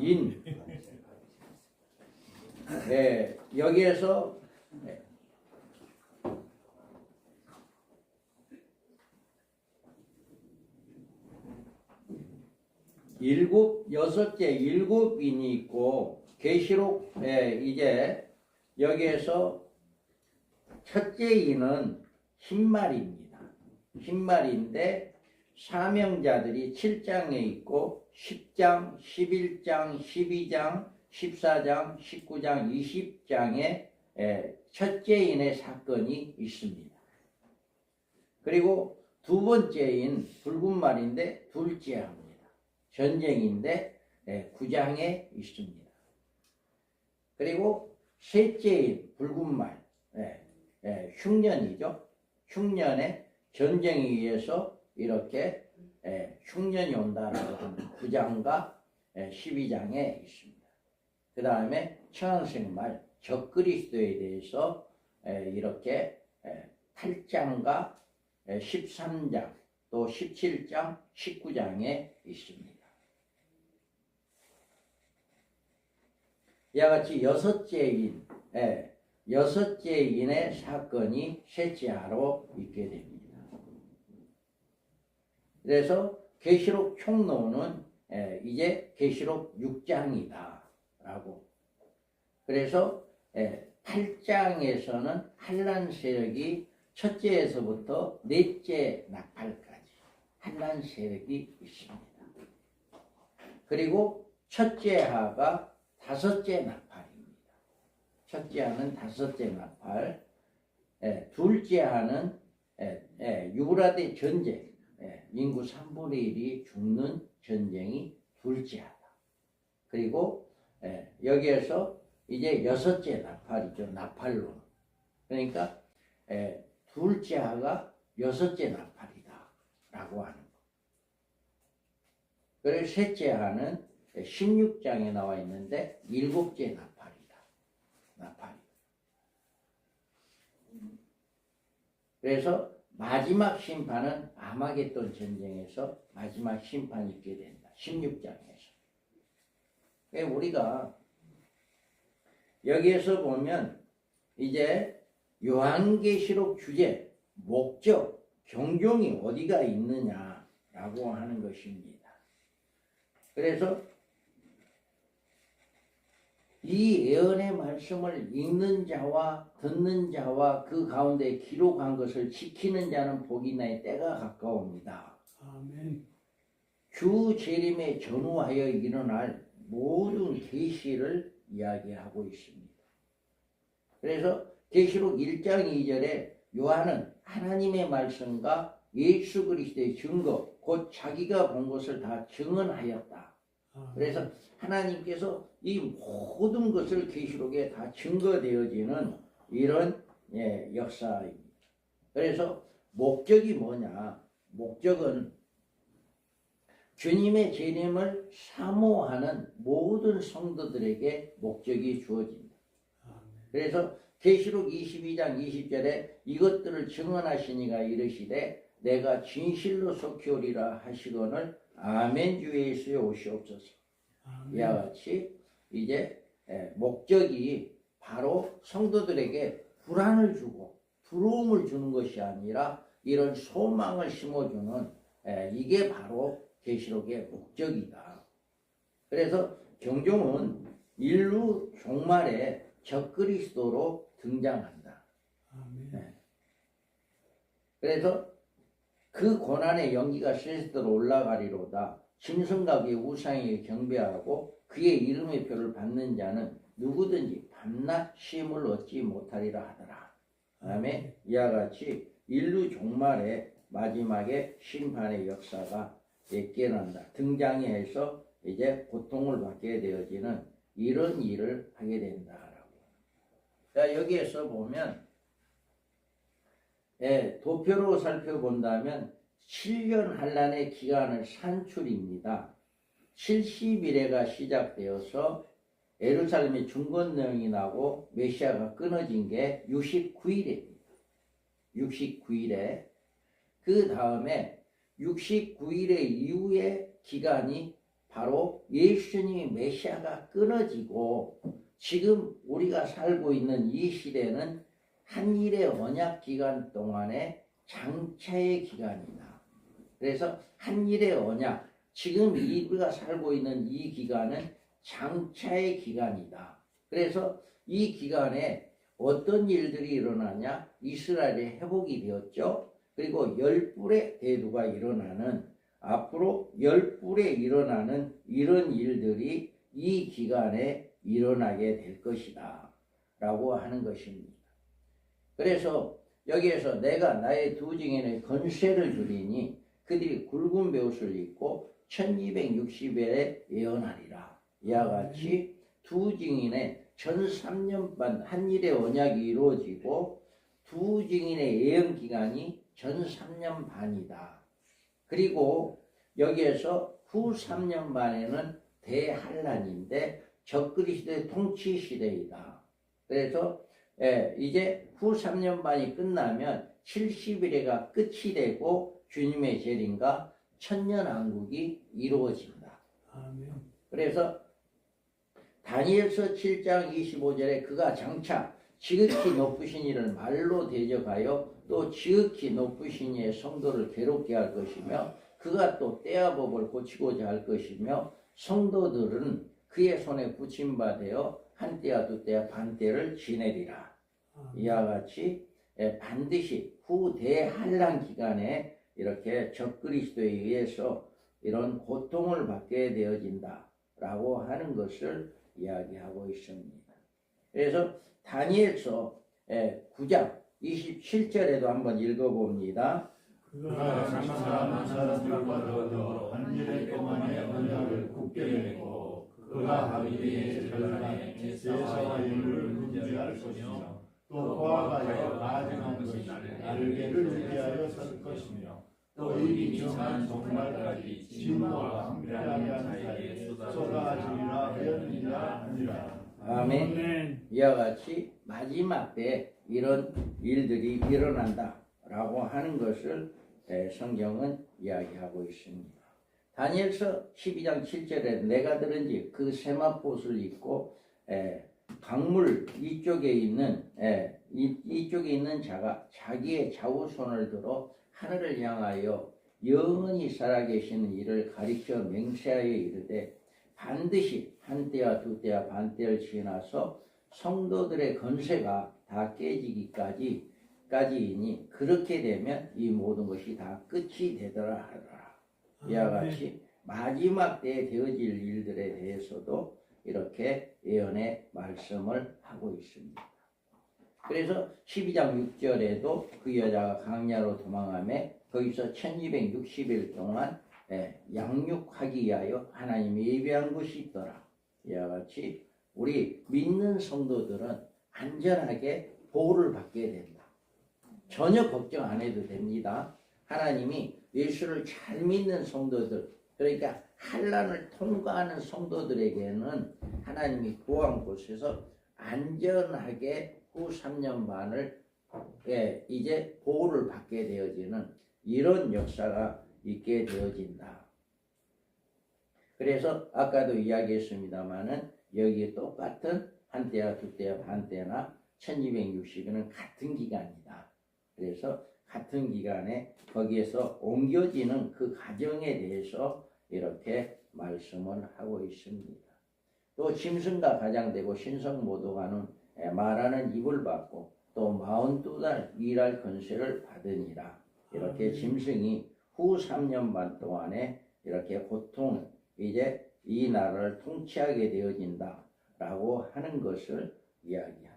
인. 여기에서 여섯째 일곱 인이 있고, 계시록 이제 여기에서 첫째 인은 흰말입니다. 흰말인데 사명자들이 7장에 있고 10장, 11장, 12장, 14장, 19장, 20장에 첫째 인의 사건이 있습니다. 그리고 두 번째인 붉은 말인데 둘째합니다. 전쟁인데 9장에 있습니다. 그리고 셋째인 붉은 말, 흉년이죠. 흉년에 전쟁에 의해서 이렇게 흉년이 온다라고 하는 9장과 12장에 있습니다. 그 다음에 천생말 적그리스도에 대해서 이렇게 8장과 13장 또 17장 19장에 있습니다. 이와 같이 여섯째 인의 사건이 셋째하로 있게 됩니다. 그래서 계시록 총론은 이제 계시록 6장이다 라고. 그래서 8장에서는 한란 세력이 첫째에서부터 넷째 나팔까지 한란 세력이 있습니다. 그리고 첫째하가 다섯째 나팔입니다. 첫째하는 다섯째 나팔, 둘째하는 유브라데 전쟁, 인구 3분의 1이 죽는 전쟁이 둘째하다. 그리고 여기에서 이제 여섯째 나팔이죠. 나팔론. 그러니까 둘째하가 여섯째 나팔이다 라고 하는 거. 그리고 셋째하는 16장에 나와 있는데 일곱째 나팔이다. 나팔이. 그래서 마지막 심판은 아마겟돈 전쟁에서 마지막 심판이 있게 된다. 16장에서. 우리가 여기에서 보면 이제 요한계시록 주제, 목적, 경종이 어디가 있느냐라고 하는 것입니다. 그래서 이 예언의 말씀을 읽는 자와 듣는 자와 그 가운데 기록한 것을 지키는 자는 복이 나의 때가 가까웁니다. 아멘. 주 재림에 전후하여 일어날 모든 계시를 이야기하고 있습니다. 그래서 계시록 1장 2절에 요한은 하나님의 말씀과 예수 그리스도의 증거, 곧 자기가 본 것을 다 증언하였다. 그래서 하나님께서 이 모든 것을 계시록에 다 증거되어지는 이런 역사입니다. 그래서 목적이 뭐냐? 목적은 주님의 재림을 사모하는 모든 성도들에게 목적이 주어집니다. 그래서 계시록 22장 20절에 이것들을 증언하시니가 이르시되 내가 진실로 속히 오리라 하시거늘 아멘 주 예수에 오시옵소서. 이와 같이 이제 목적이 바로 성도들에게 불안을 주고 두려움을 주는 것이 아니라 이런 소망을 심어주는 이게 바로 계시록의 목적이다. 그래서 경종은 인류 종말에 적그리스도로 등장한다. 그래서 그 고난의 연기가 셋으로 올라가리로다. 짐승과 그의 우상에게 경배하고 그의 이름의 표를 받는 자는 누구든지 밤낮 시험을 얻지 못하리라 하더라. 다음에 이와 같이 인류 종말의 마지막에 심판의 역사가 깨어난다. 등장이 해서 이제 고통을 받게 되어지는 이런 일을 하게 된다라고. 자, 여기에서 보면 도표로 살펴본다면 7년 한란의 기간을 산출입니다. 70일에가 시작되어서 예루살렘의 중건령이 나고 메시아가 끊어진 게 69일입니다. 69일에 그 다음에 69일의 이후의 기간이 바로 예수님이 메시아가 끊어지고 지금 우리가 살고 있는 이 시대는 한일의 언약 기간 동안의 장차의 기간이다. 그래서 한일의 언약, 지금 우리가 살고 있는 이 기간은 장차의 기간이다. 그래서 이 기간에 어떤 일들이 일어나냐? 이스라엘의 회복이 되었죠. 그리고 열불의 대두가 일어나는, 앞으로 열불에 일어나는 이런 일들이 이 기간에 일어나게 될 것이다 라고 하는 것입니다. 그래서 여기에서 내가 나의 두 증인의 권세를 주리니 그들이 굵은 베옷을 입고 1260일에 예언하리라. 이와 같이 두 증인의 전 3년반 한일의 언약이 이루어지고 두 증인의 예언 기간이 전 3년 반이다. 그리고 여기에서 후 3년 반에는 대한란인데 적그리스도의 통치 시대이다. 그래서 이제 후 3년 반이 끝나면 70일에가 끝이 되고 주님의 재림과 천년왕국이 이루어진다. 아멘. 그래서 다니엘서 7장 25절에 그가 장차 지극히 높으신 이를 말로 대적하여 또 지극히 높으신 이의 성도를 괴롭게 할 것이며 그가 또 때와 법을 고치고자 할 것이며 성도들은 그의 손에 붙임받아 한 때와 두 때와 반 때를 지내리라. 이와 같이 반드시 후 대한란 기간에 이렇게 적그리스도에 의해서 이런 고통을 받게 되어진다 라고 하는 것을 이야기하고 있습니다. 그래서 다니엘서 9장 27절에도 한번 읽어봅니다. 그가 장사한 사람들과 더불어 한일의 동안의 언약을 굳게 맺고 그가 하비의 전란에 제사와 예물을 금지할 것이며 또 포함하여 가증한 것이 날개를 위하여 설 것이며 또 이미 정한 종말까지 진노와 함께하는 자에게 쏟아지리라 하였느니라 하니라. 아멘. 이와 같이 마지막 때 이런 일들이 일어난다 라고 하는 것을 성경은 이야기하고 있습니다. 다니엘서 12장 7절에 내가 들은지 그 세마포옷을 입고 강물 이쪽에 있는 자가 자기의 좌우손을 들어 하늘을 향하여 영원히 살아계시는 이를 가리켜 맹세하여 이르되 반드시 한 때와 두 때와 반 때를 지나서 성도들의 권세가 다 깨지기까지이니 그렇게 되면 이 모든 것이 다 끝이 되더라 하더라. 이와 같이 마지막 때에 되어질 일들에 대해서도 이렇게 예언의 말씀을 하고 있습니다. 그래서 12장 6절에도 그 여자가 강야로 도망하며 거기서 1260일 동안 양육하기 위하여 하나님이 예비한 곳이 있더라. 이와 같이 우리 믿는 성도들은 안전하게 보호를 받게 된다. 전혀 걱정 안 해도 됩니다. 하나님이 예수를 잘 믿는 성도들, 그러니까 환난을 통과하는 성도들에게는 하나님이 구한 곳에서 안전하게 후 3년 반을 이제 보호를 받게 되어지는 이런 역사가 있게 되어진다. 그래서 아까도 이야기했습니다마는 여기에 똑같은 한 때와 두 때와 반 때나 1260일은 같은 기간이다. 그래서 같은 기간에 거기에서 옮겨지는 그 과정에 대해서 이렇게 말씀을 하고 있습니다. 또 짐승과 가장되고 신성 모독하는 말하는 입을 받고 또 42달 일할 권세를 받으니라. 이렇게 짐승이 후 3년 반 동안에 이렇게 고통, 이제 이 나라를 통치하게 되어진다 라고 하는 것을 이야기합니다.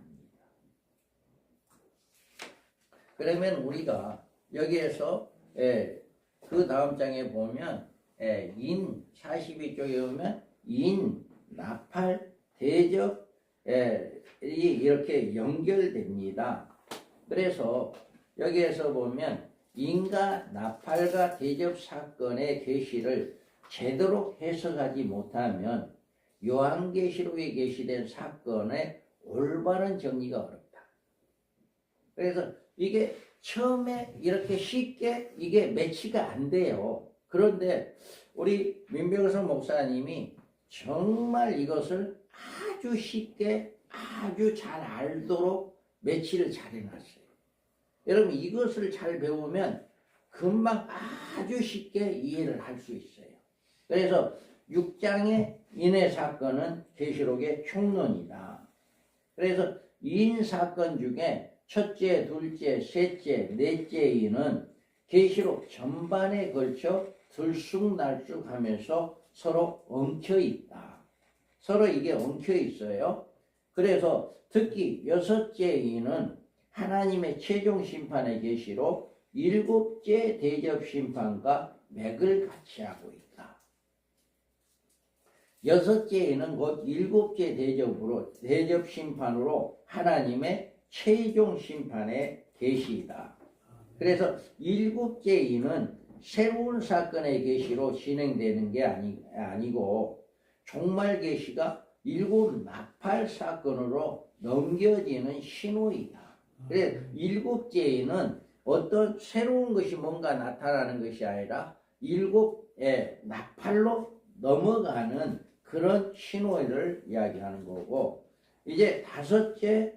그러면 우리가 여기에서 그 다음 장에 보면 인 42쪽에 보면 인, 나팔, 대적 이렇게 연결됩니다. 그래서 여기에서 보면 인과 나팔과 대접 사건의 계시를 제대로 해석하지 못하면 요한계시록에 게시된 사건의 올바른 정리가 어렵다. 그래서 이게 처음에 이렇게 쉽게 이게 매치가 안 돼요. 그런데 우리 민병성 목사님이 정말 이것을 아주 쉽게 아주 잘 알도록 매치를 잘 해놨어요. 여러분 이것을 잘 배우면 금방 아주 쉽게 이해를 할 수 있어요. 그래서 6장의 인의 사건은 계시록의 총론이다. 그래서 인 사건 중에 첫째, 둘째, 셋째, 넷째 인은 계시록 전반에 걸쳐 들쑥날쑥하면서 서로 엉켜 있다. 서로 이게 엉켜 있어요. 그래서 특히 여섯째 인은 하나님의 최종 심판의 계시로 일곱째 대접 심판과 맥을 같이 하고 있다. 여섯째 인은 곧 일곱째 대접 심판으로 하나님의 최종 심판의 계시이다. 그래서 일곱째 인은 새로운 사건의 계시로 진행되는 게 아니고 종말 계시가 일곱 나팔 사건으로 넘겨지는 신호이다. 그래서 일곱째 인은 어떤 새로운 것이 뭔가 나타나는 것이 아니라 일곱 나팔로 넘어가는 그런 신호를 이야기하는 거고, 이제 다섯째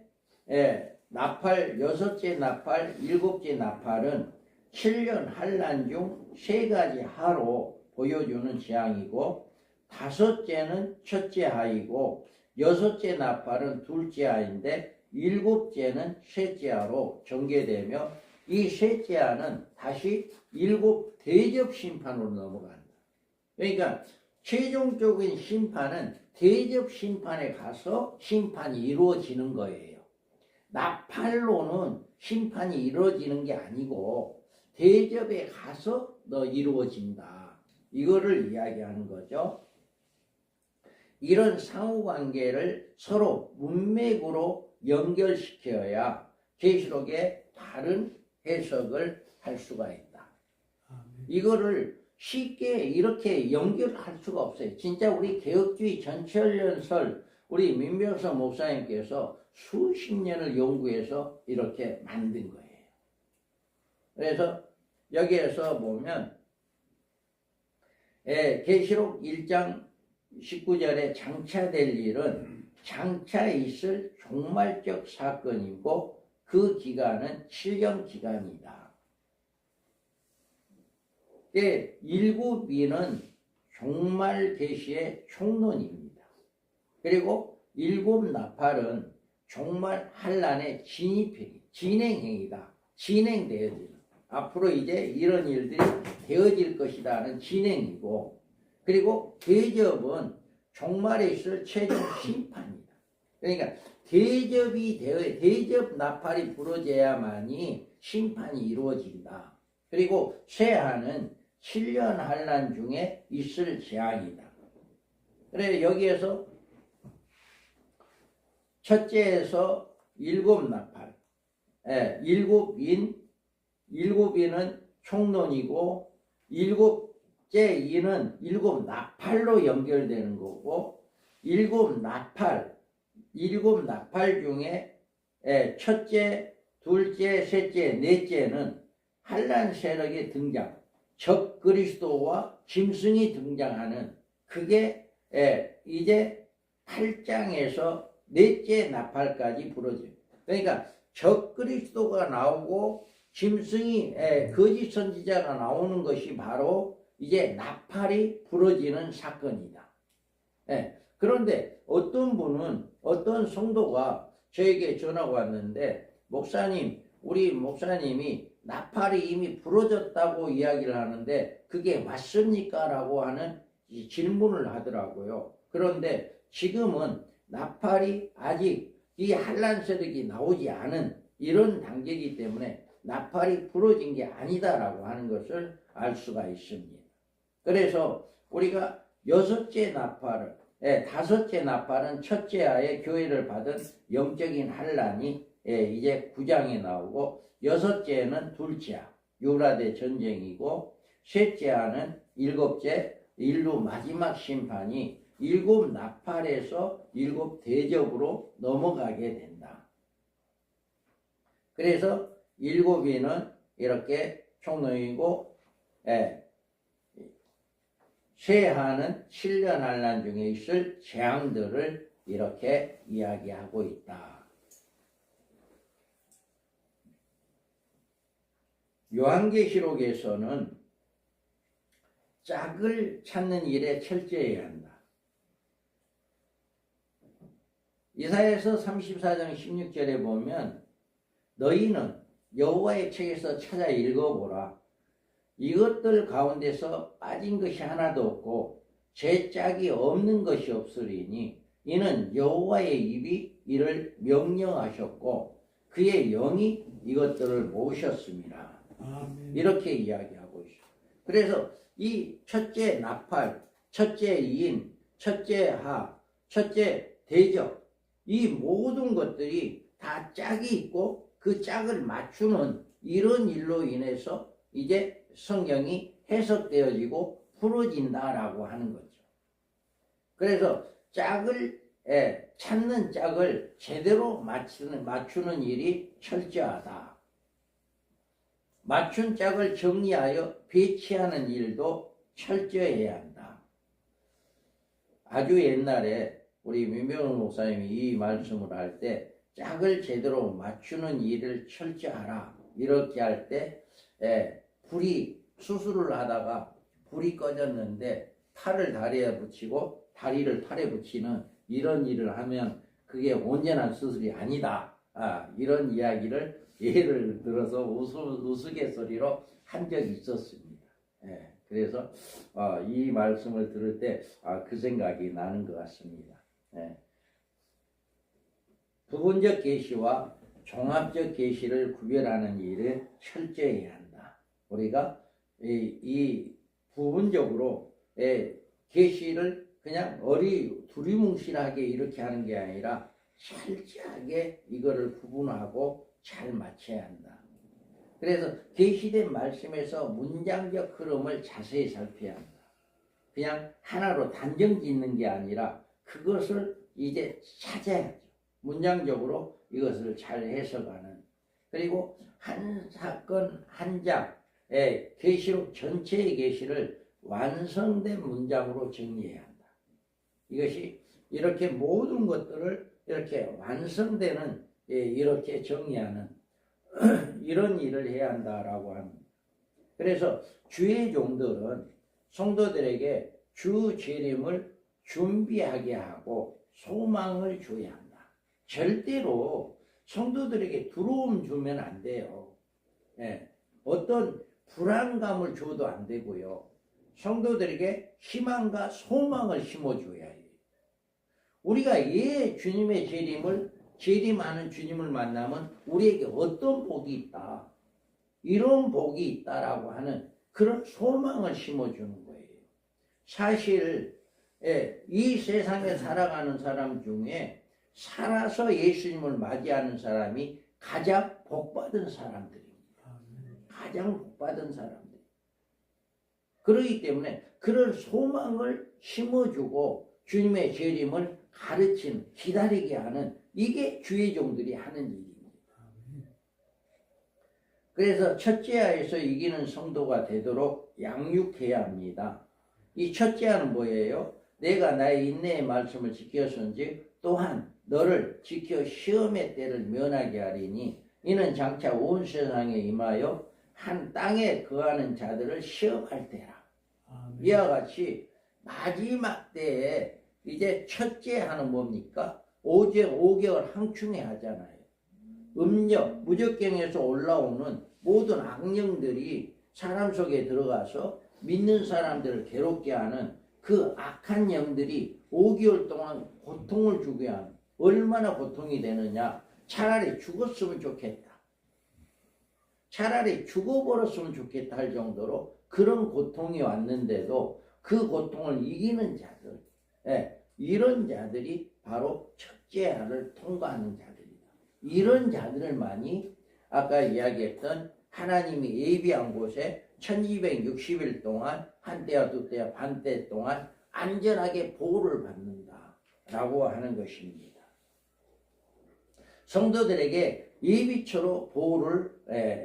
나팔, 여섯째 나팔, 일곱째 나팔은 7년 환란 중 세 가지 하로 보여주는 재앙이고, 다섯째는 첫째 하이고, 여섯째 나팔은 둘째 하인데, 일곱째는 셋째 하로 전개되며, 이 셋째 하는 다시 일곱 대접 심판으로 넘어간다. 그러니까 최종적인 심판은 대접 심판에 가서 심판이 이루어지는 거예요. 나팔로는 심판이 이루어지는 게 아니고 대접에 가서 이루어진다. 이거를 이야기하는 거죠. 이런 상호관계를 서로 문맥으로 연결시켜야 계시록의 다른 해석을 할 수가 있다. 이거를 쉽게 이렇게 연결할 수가 없어요. 진짜 우리 개혁주의 전철연설 우리 민병성 목사님께서 수십 년을 연구해서 이렇게 만든 거예요. 그래서 여기에서 보면 계시록 1장 19절에 장차될 일은 장차 있을 종말적 사건이고 그 기간은 7년 기간이다. 일곱 인은 종말 계시의 총론입니다. 그리고 일곱 나팔은 종말 환란의 진행행위다. 진행되어지는. 앞으로 이제 이런 일들이 되어질 것이라는 진행이고, 그리고 대접은 종말에 있을 최종 심판이다. 그러니까 대접 나팔이 부러져야만이 심판이 이루어진다. 그리고 쇠하는 7년 환란 중에 있을 재앙이다. 그래 여기에서 첫째에서 일곱 나팔, 일곱 인은 총론이고 일곱째 인은 일곱 나팔로 연결되는 거고 일곱 나팔 중에 첫째, 둘째, 셋째, 넷째는 환란 세력의 등장, 적 그리스도와 짐승이 등장하는 그게 이제 8장에서 넷째 나팔까지 부러져요. 그러니까 적 그리스도가 나오고 짐승이 거짓 선지자가 나오는 것이 바로 이제 나팔이 부러지는 사건이다. 그런데 어떤 분은 어떤 성도가 저에게 전화가 왔는데 목사님, 우리 목사님이 나팔이 이미 부러졌다고 이야기를 하는데 그게 맞습니까? 라고 하는 질문을 하더라고요. 그런데 지금은 나팔이 아직 이 환란 세력이 나오지 않은 이런 단계이기 때문에 나팔이 부러진 게 아니다라고 하는 것을 알 수가 있습니다. 그래서 우리가 여섯째 나팔을, 다섯째 나팔은 첫째 하에 교회를 받은 영적인 환란이 이제 9장에 나오고 여섯째는 둘째 하, 유브라데 전쟁이고 셋째 하는 일곱째 인류 마지막 심판이 일곱 나팔에서 일곱 대접으로 넘어가게 된다. 그래서 일곱인은 이렇게 총론이고 쇠하는 7년 환란 중에 있을 재앙들을 이렇게 이야기하고 있다. 요한계시록에서는 짝을 찾는 일에 철저해야 한다. 이사야서 34장 16절에 보면 너희는 여호와의 책에서 찾아 읽어보라. 이것들 가운데서 빠진 것이 하나도 없고 제 짝이 없는 것이 없으리니 이는 여호와의 입이 이를 명령하셨고 그의 영이 이것들을 모으셨습니다. 이렇게 이야기하고 있어요. 그래서 이 첫째 나팔, 첫째 인, 첫째 하, 첫째 대적 이 모든 것들이 다 짝이 있고 그 짝을 맞추는 이런 일로 인해서 이제 성경이 해석되어지고 풀어진다라고 하는 거죠. 그래서 찾는 짝을 제대로 맞추는 일이 철저하다. 맞춘 짝을 정리하여 배치하는 일도 철저해야 한다. 아주 옛날에 우리 민병훈 목사님이 이 말씀을 할 때 짝을 제대로 맞추는 일을 철저하라 이렇게 할 때 불이 수술을 하다가 불이 꺼졌는데 팔을 다리에 붙이고 다리를 팔에 붙이는 이런 일을 하면 그게 온전한 수술이 아니다. 이런 이야기를 예를 들어서 우스갯소리로 한 적이 있었습니다. 그래서 이 말씀을 들을 때 그 생각이 나는 것 같습니다. 부분적 계시와 종합적 계시를 구별하는 일을 철저해야 한다. 우리가 이 부분적으로 계시를 그냥 두리뭉실하게 이렇게 하는 게 아니라 철저하게 이거를 구분하고 잘 맞춰야 한다. 그래서 계시된 말씀에서 문장적 흐름을 자세히 살펴야 한다. 그냥 하나로 단정 짓는 게 아니라 그것을 이제 찾아야죠. 문장적으로 이것을 잘 해석하는. 그리고 한 사건 한 장의 계시록 전체의 계시를 완성된 문장으로 정리해야 한다. 이것이 이렇게 모든 것들을 이렇게 완성되는 이렇게 정리하는 이런 일을 해야 한다라고 합니다. 그래서 주의 종들은 성도들에게 주 재림을 준비하게 하고 소망을 줘야 한다. 절대로 성도들에게 두려움 주면 안 돼요. 어떤 불안감을 줘도 안 되고요. 성도들에게 희망과 소망을 심어줘야 해요. 우리가 주님의 재림하는 주님을 만나면 우리에게 어떤 복이 있다. 이런 복이 있다라고 하는 그런 소망을 심어주는 거예요. 사실 이 세상에 살아가는 사람 중에 살아서 예수님을 맞이하는 사람이 가장 복받은 사람들입니다. 가장 복받은 사람들. 그렇기 때문에 그런 소망을 심어주고 주님의 재림을 가르치는, 기다리게 하는 이게 주의 종들이 하는 일입니다. 그래서 첫째하에서 이기는 성도가 되도록 양육해야 합니다. 이 첫째하는 뭐예요? 내가 나의 인내의 말씀을 지켰은지 또한 너를 지켜 시험의 때를 면하게 하리니 이는 장차 온 세상에 임하여 한 땅에 거하는 자들을 시험할 때라. 이와 같이 마지막 때에 이제 첫째 하는 뭡니까? 5개월 항충해 하잖아요. 음력, 무적경에서 올라오는 모든 악령들이 사람 속에 들어가서 믿는 사람들을 괴롭게 하는 그 악한 영들이 5개월 동안 고통을 주게 하는, 얼마나 고통이 되느냐. 차라리 죽었으면 좋겠다. 차라리 죽어버렸으면 좋겠다 할 정도로 그런 고통이 왔는데도 그 고통을 이기는 자들, 이런 자들이 바로 첫째하를 통과하는 자들이다. 이런 자들만이 아까 이야기했던 하나님이 예비한 곳에 1260일 동안 한때와 두때와 반때 동안 안전하게 보호를 받는다라고 하는 것입니다. 성도들에게 예비처로 보호를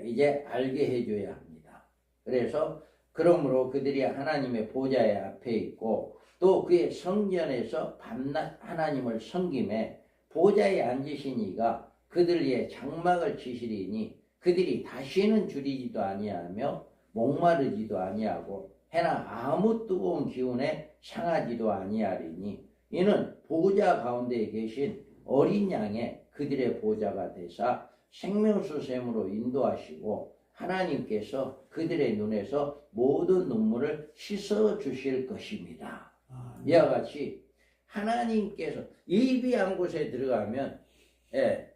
이제 알게 해줘야 합니다. 그래서 그러므로 그들이 하나님의 보좌의 앞에 있고 또 그의 성전에서 밤낮 하나님을 섬김에 보좌에 앉으신 이가 그들 위에 장막을 치시리니 그들이 다시는 줄이지도 아니하며 목마르지도 아니하고 해나 아무 뜨거운 기운에 상하지도 아니하리니 이는 보좌 가운데 계신 어린 양의 그들의 보좌가 되사 생명수 샘으로 인도하시고 하나님께서 그들의 눈에서 모든 눈물을 씻어 주실 것입니다. 이와 같이 하나님께서 예비한 곳에 들어가면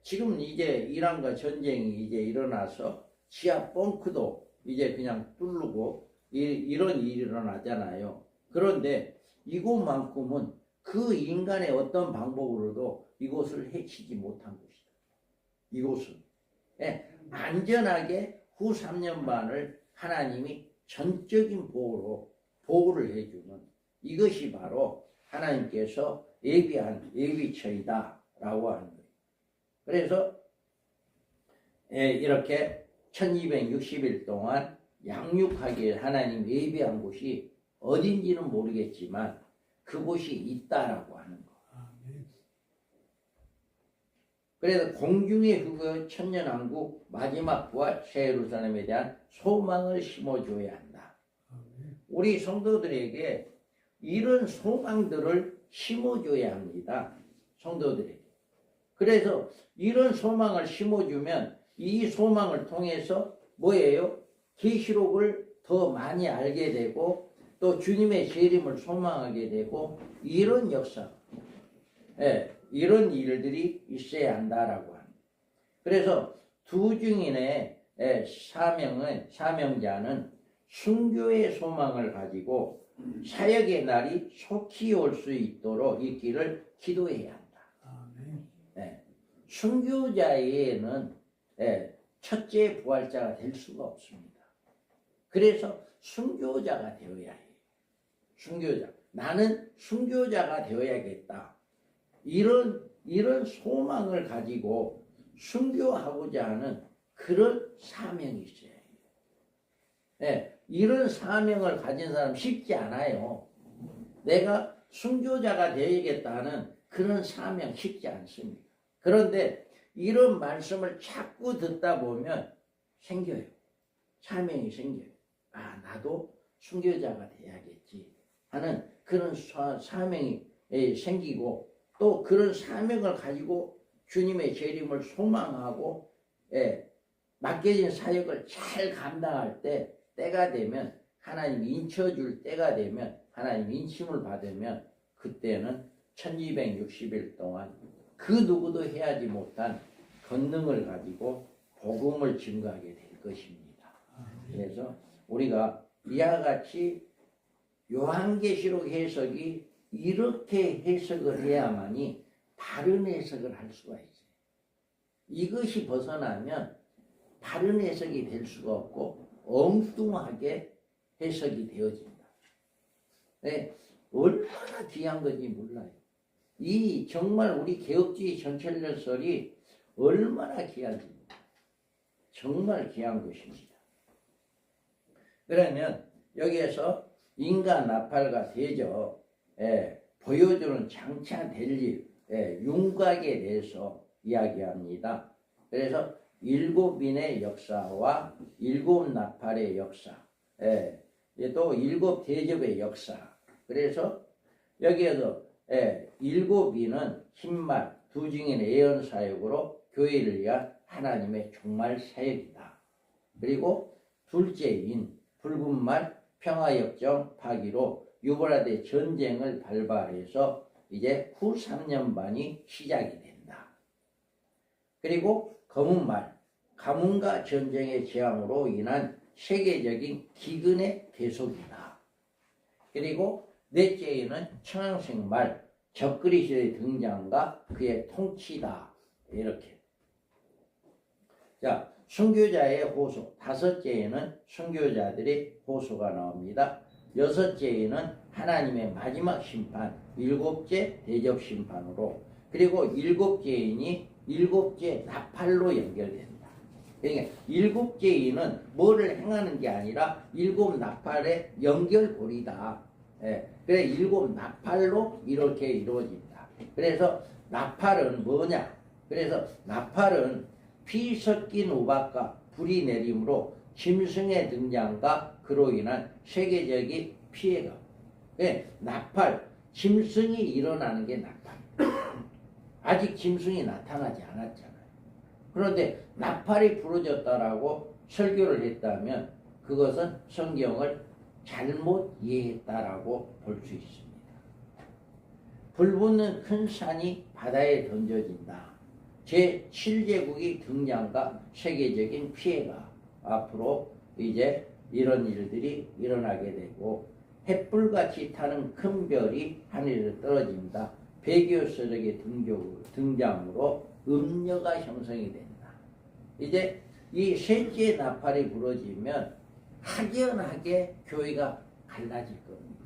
지금 이제 이란과 전쟁이 이제 일어나서 지하 벙크도 이제 그냥 뚫르고 이런 일이 일어나잖아요. 그런데 이곳만큼은 그 인간의 어떤 방법으로도 이곳을 해치지 못한 곳이다. 이곳은 안전하게 후 3년 반을 하나님이 전적인 보호를 해주는 이것이 바로 하나님께서 예비한 예비처이다 라고 하는 거예요. 그래서 이렇게 1260일 동안 양육하기에 하나님 예비한 곳이 어딘지는 모르겠지만 그곳이 있다라고 하는 거. 그래서 공중의 흑의 천년왕국 마지막 부활 새 예루살렘에 대한 소망을 심어줘야 한다. 우리 성도들에게 이런 소망들을 심어줘야 합니다. 성도들에게. 그래서 이런 소망을 심어주면 이 소망을 통해서 뭐예요? 계시록을 더 많이 알게 되고 또 주님의 재림을 소망하게 되고 이런 역사, 이런 일들이 있어야 한다라고 합니다. 그래서 두 증인의 사명자는 순교의 소망을 가지고 사역의 날이 속히 올 수 있도록 있기를 기도해야 한다. 순교자에는 첫째 부활자가 될 수가 없습니다. 그래서 순교자가 되어야 해요. 순교자. 나는 순교자가 되어야겠다. 이런 소망을 가지고 순교하고자 하는 그런 사명이 있어요. 이런 사명을 가진 사람 쉽지 않아요. 내가 순교자가 되어야겠다는 그런 사명 쉽지 않습니다. 그런데 이런 말씀을 자꾸 듣다 보면 생겨요. 사명이 생겨요. 아, 나도 순교자가 돼야겠지 하는 그런 사명이 생기고 또 그런 사명을 가지고 주님의 재림을 소망하고 맡겨진 사역을 잘 감당할 때가 되면 하나님 인쳐줄 때가 되면 하나님 인침을 받으면 그때는 1260일 동안 그 누구도 해하지 못한 권능을 가지고 복음을 증거하게 될 것입니다. 그래서 우리가 이와 같이 요한계시록 해석이 이렇게 해석을 해야만이 바른 해석을 할 수가 있어요. 이것이 벗어나면 바른 해석이 될 수가 없고 엉뚱하게 해석이 되어진다. 얼마나 귀한 건지 몰라요. 이 정말 우리 개혁주의 전철열설이 얼마나 귀한지 정말 귀한 것입니다. 그러면 여기에서 인간 나팔과 대저 보여주는 장차 될 일, 윤곽에 대해서 이야기합니다. 그래서 일곱 인의 역사와 일곱 나팔의 역사, 또 일곱 대접의 역사. 그래서 여기에서 일곱 인은 흰말, 두 증인의 예언 사역으로 교회를 위한 하나님의 종말 사역이다. 그리고 둘째 인, 붉은 말, 평화협정 파기로 유브라데 전쟁을 발발해서 이제 후 3년 반이 시작이 된다. 그리고 검은 말, 가뭄과 전쟁의 재앙으로 인한 세계적인 기근의 계속이다. 그리고 넷째에는 천황색 말, 적그리스도의 등장과 그의 통치다. 이렇게. 자, 순교자의 호소. 다섯째에는 순교자들의 호소가 나옵니다. 여섯째에는 하나님의 마지막 심판, 일곱째 대접 심판으로, 그리고 일곱째인이 일곱째 나팔로 연결된다. 그러니까 일곱 제인은 뭐를 행하는 게 아니라 일곱 나팔의 연결고리다. 예, 그래 일곱 나팔로 이렇게 이루어진다. 그래서 나팔은 뭐냐? 그래서 나팔은 피 섞인 우박과 불이 내림으로 짐승의 등장과 그로 인한 세계적인 피해가. 예, 나팔, 짐승이 일어나는 게 나팔. 아직 짐승이 나타나지 않았잖아요. 그런데 나팔이 부러졌다라고 설교를 했다면 그것은 성경을 잘못 이해했다라고 볼 수 있습니다. 불붙는 큰 산이 바다에 던져진다. 제7제국이 등장과 세계적인 피해가 앞으로 이제 이런 일들이 일어나게 되고 햇불같이 타는 큰 별이 하늘에 떨어진다. 배교서적의 등장으로 음녀가 형성이 된다. 이제 이 셋째 나팔이 부러지면 확연하게 교회가 갈라질 겁니다.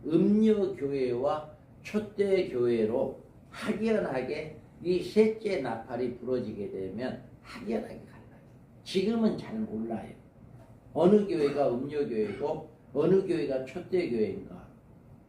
음녀 교회와 촛대 교회로 확연하게 이 셋째 나팔이 부러지게 되면 확연하게 갈라져요. 지금은 잘 몰라요. 어느 교회가 음녀 교회고 어느 교회가 촛대 교회인가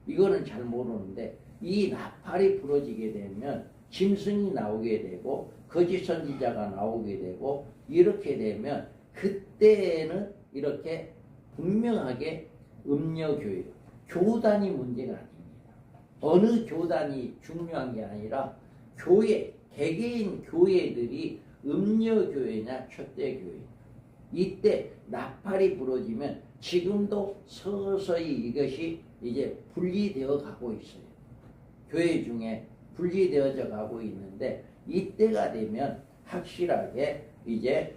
이거는 잘 모르는데 이 나팔이 부러지게 되면 짐승이 나오게 되고 거짓 선지자가 나오게 되고 이렇게 되면 그때는 이렇게 분명하게 음녀교회 교단이 문제가 아닙니다. 어느 교단이 중요한 게 아니라 교회 개개인 교회들이 음녀교회냐 촛대교회 이때 나팔이 부러지면 지금도 서서히 이것이 이제 분리되어 가고 있어요. 교회 중에 분리되어져 가고 있는데 이때가 되면 확실하게 이제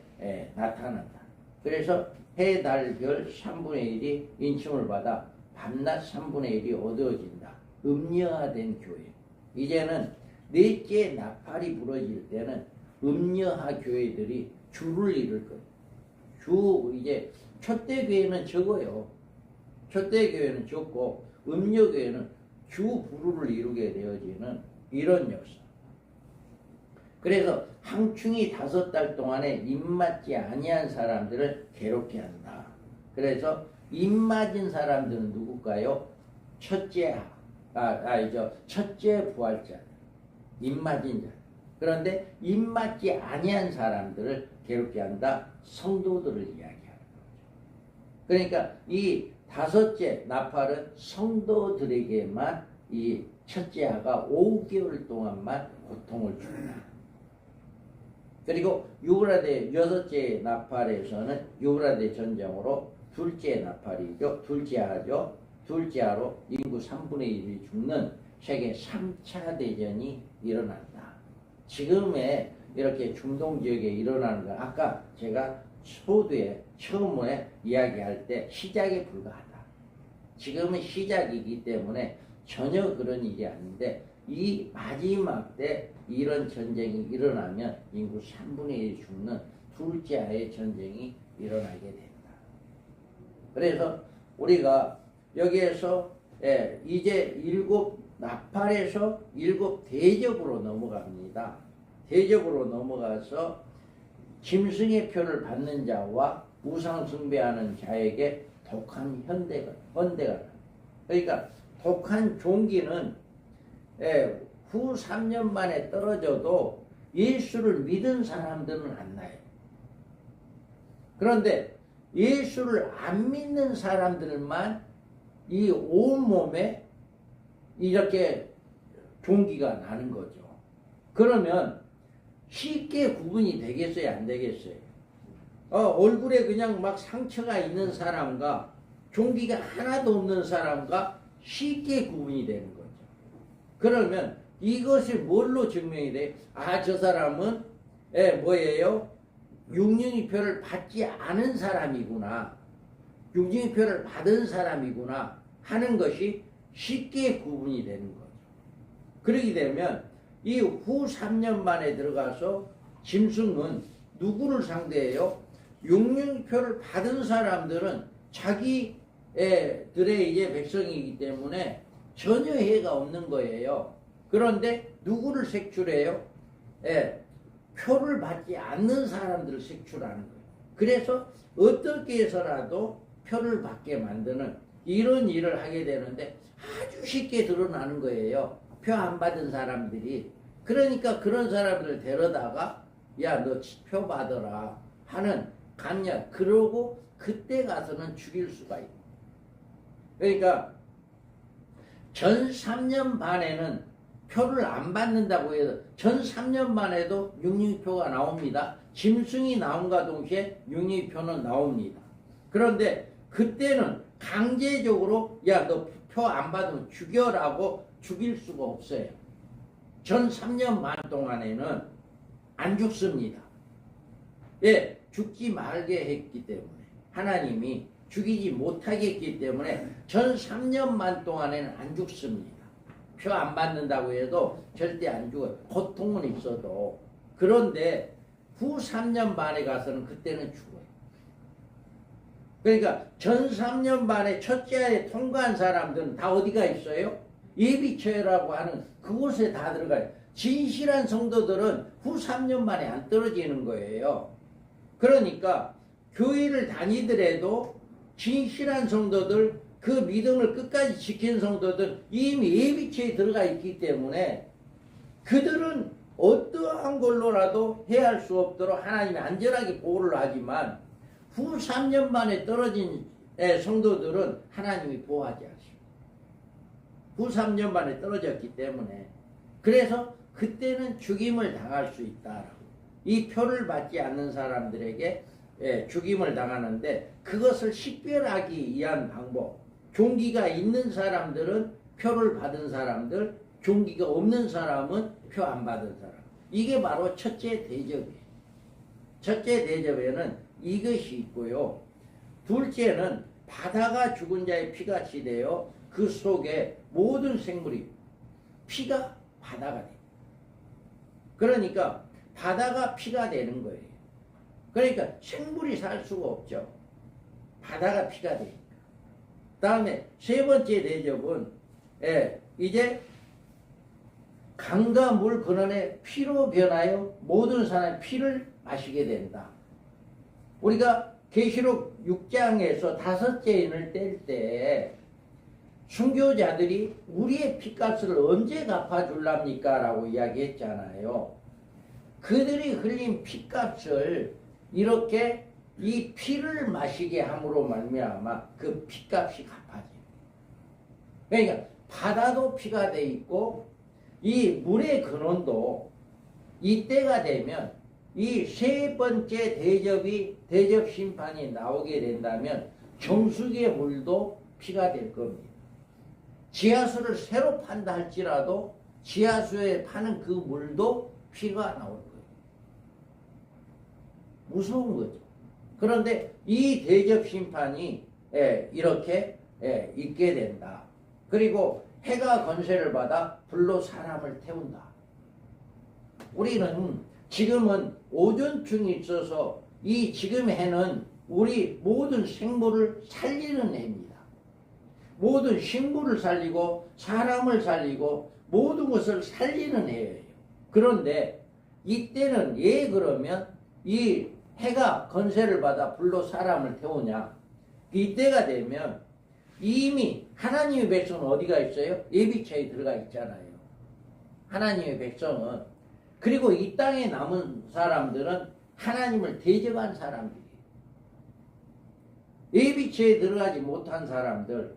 나타난다. 그래서 해, 달, 별 3분의 1이 인침을 받아 밤낮 3분의 1이 어두워진다. 음녀화된 교회. 이제는 넷째 나팔이 부러질 때는 음녀화 교회들이 주를 이룰 거예요. 이제 촛대 교회는 적어요. 촛대 교회는 적고 음녀 교회는 주 부류를 이루게 되어지는 이런 역사. 그래서 항충이 5달 동안에 입맞지 아니한 사람들을 괴롭게 한다. 그래서 입맞은 사람들은 누굴까요? 첫째 부활자, 입맞은 자. 그런데 입맞지 아니한 사람들을 괴롭게 한다. 성도들을 이야기하는 거죠. 그러니까 이 5째 나팔은 성도들에게만 이 첫째 하가 5개월 동안만 고통을 준다. 그리고 유브라데 6째 나팔에서는 유브라데 전쟁으로 둘째 나팔이죠. 둘째 하죠. 둘째 하로 인구 3분의 1이 죽는 세계 3차 대전이 일어난다. 지금의 이렇게 중동 지역에 일어나는 건 아까 제가 초두에 처음에 이야기할 때 시작에 불과하다. 지금은 시작이기 때문에 전혀 그런 일이 아닌데 이 마지막 때 이런 전쟁이 일어나면 인구 3분의 1이 죽는 둘째 하의 전쟁이 일어나게 된다. 그래서 우리가 여기에서 이제 7 나팔에서 7 대적으로 넘어갑니다. 대적으로 넘어가서 짐승의 표를 받는 자와 우상 숭배하는 자에게 독한 헌대가 그러니까 독한 종기는 후 3년 만에 떨어져도 예수를 믿은 사람들은 안 나요. 그런데 예수를 안 믿는 사람들만 이 온몸에 이렇게 종기가 나는 거죠. 그러면 쉽게 구분이 되겠어요? 안 되겠어요? 얼굴에 그냥 막 상처가 있는 사람과 종기가 하나도 없는 사람과 쉽게 구분이 되는 거죠. 그러면 이것이 뭘로 증명이 돼? 저 사람은 뭐예요? 육륜이표를 받지 않은 사람이구나. 육륜이표를 받은 사람이구나 하는 것이 쉽게 구분이 되는 거죠. 그렇게 되면 이 후 3년 만에 들어가서 짐승은 누구를 상대해요? 육륜표를 받은 사람들은 자기들의 이제 백성이기 때문에 전혀 해가 없는 거예요. 그런데 누구를 색출해요? 표를 받지 않는 사람들을 색출하는 거예요. 그래서 어떻게 해서라도 표를 받게 만드는 이런 일을 하게 되는데 아주 쉽게 드러나는 거예요. 표 안 받은 사람들이. 그러니까 그런 사람들을 데려다가 야, 너 표 받아라 하는 강력. 그러고 그때 가서는 죽일 수가 있고. 그러니까 전 3년 반에는 표를 안 받는다고 해서 전 3년 반에도 6.6표가 나옵니다. 짐승이 나온과 동시에 6.6표는 나옵니다. 그런데 그때는 강제적으로 야, 너 표 안 받으면 죽여라고 죽일 수가 없어요. 전 3년 반 동안에는 안 죽습니다. 예, 죽지 말게 했기 때문에 하나님이 죽이지 못하게 했기 때문에 전 3년 반 동안에는 안 죽습니다. 표 안 받는다고 해도 절대 안 죽어요. 고통은 있어도. 그런데 후 3년 반에 가서는 그때는 죽어요. 그러니까 전 3년 반에 첫째에 통과한 사람들은 다 어디가 있어요? 예비처라고 하는 그곳에 다 들어가요. 진실한 성도들은 후 3년 만에 안 떨어지는 거예요. 그러니까 교회를 다니더라도 진실한 성도들, 그 믿음을 끝까지 지킨 성도들 이미 예비처에 들어가 있기 때문에 그들은 어떠한 걸로라도 해할 수 없도록 하나님이 안전하게 보호를 하지만 후 3년 만에 떨어진 성도들은 하나님이 보호하지 않습니다. 후 3년 만에 떨어졌기 때문에. 그래서 그때는 죽임을 당할 수 있다라고. 이 표를 받지 않는 사람들에게 죽임을 당하는데 그것을 식별하기 위한 방법. 종기가 있는 사람들은 표를 받은 사람들, 종기가 없는 사람은 표 안 받은 사람. 이게 바로 첫째 대접이에요. 첫째 대접에는 이것이 있고요. 둘째는 바다가 죽은 자의 피같이 되어 그 속에 모든 생물이 피가 바다가 돼요. 그러니까 바다가 피가 되는 거예요. 그러니까 생물이 살 수가 없죠. 바다가 피가 되니까. 다음에 세 번째 대접은 이제 강과 물 근원의 피로 변하여 모든 사람의 피를 마시게 된다. 우리가 계시록 6장에서 5째 인을 뗄 때 순교자들이 우리의 피값을 언제 갚아줄랍니까? 라고 이야기했잖아요. 그들이 흘린 피값을 이렇게 이 피를 마시게 함으로 말미암아 그 피값이 갚아져요. 그러니까 바다도 피가 돼 있고 이 물의 근원도 이때가 되면 이 세 번째 대접 심판이 나오게 된다면 정수기의 물도 피가 될 겁니다. 지하수를 새로 판다 할지라도 지하수에 파는 그 물도 피가 나올 거예요. 무서운 거죠. 그런데 이 대접 심판이 이렇게 있게 된다. 그리고 해가 권세를 받아 불로 사람을 태운다. 우리는 지금은 오존층이 있어서 이 지금 해는 우리 모든 생물을 살리는 해입니다. 모든 식물을 살리고 사람을 살리고 모든 것을 살리는 해예요. 그런데 이때는 왜 그러면 이 해가 건세를 받아 불로 사람을 태우냐? 이때가 되면 이미 하나님의 백성은 어디가 있어요? 예비처에 들어가 있잖아요. 하나님의 백성은. 그리고 이 땅에 남은 사람들은 하나님을 대접한 사람들이에요. 예비처에 들어가지 못한 사람들,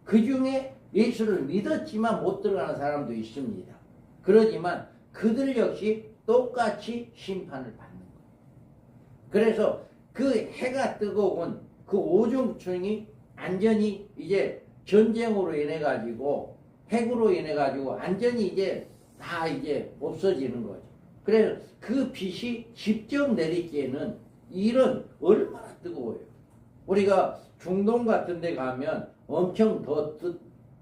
그 중에 예수를 믿었지만 못 들어가는 사람도 있습니다. 그러지만 그들 역시 똑같이 심판을 받는 거예요. 그래서 그 해가 뜨거운 그 오중층이 완전히 이제 전쟁으로 인해 가지고 핵으로 인해 가지고 완전히 이제 다 이제 없어지는 거죠. 그래서 그 빛이 직접 내릴 때는 일은 얼마나 뜨거워요. 우리가 중동 같은 데 가면 엄청 더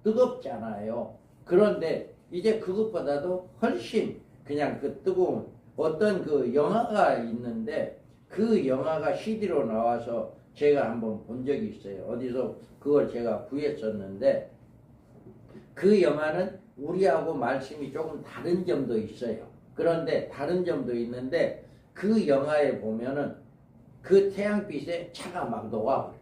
뜨겁잖아요. 그런데 이제 그것보다도 훨씬 그냥 그 뜨거운 어떤 그 영화가 있는데 그 영화가 CD로 나와서 제가 한번 본 적이 있어요. 어디서 그걸 제가 구했었는데 그 영화는 우리하고 말씀이 조금 다른 점도 있어요. 그런데 다른 점도 있는데 그 영화에 보면은 그 태양빛에 차가 막 녹아버려.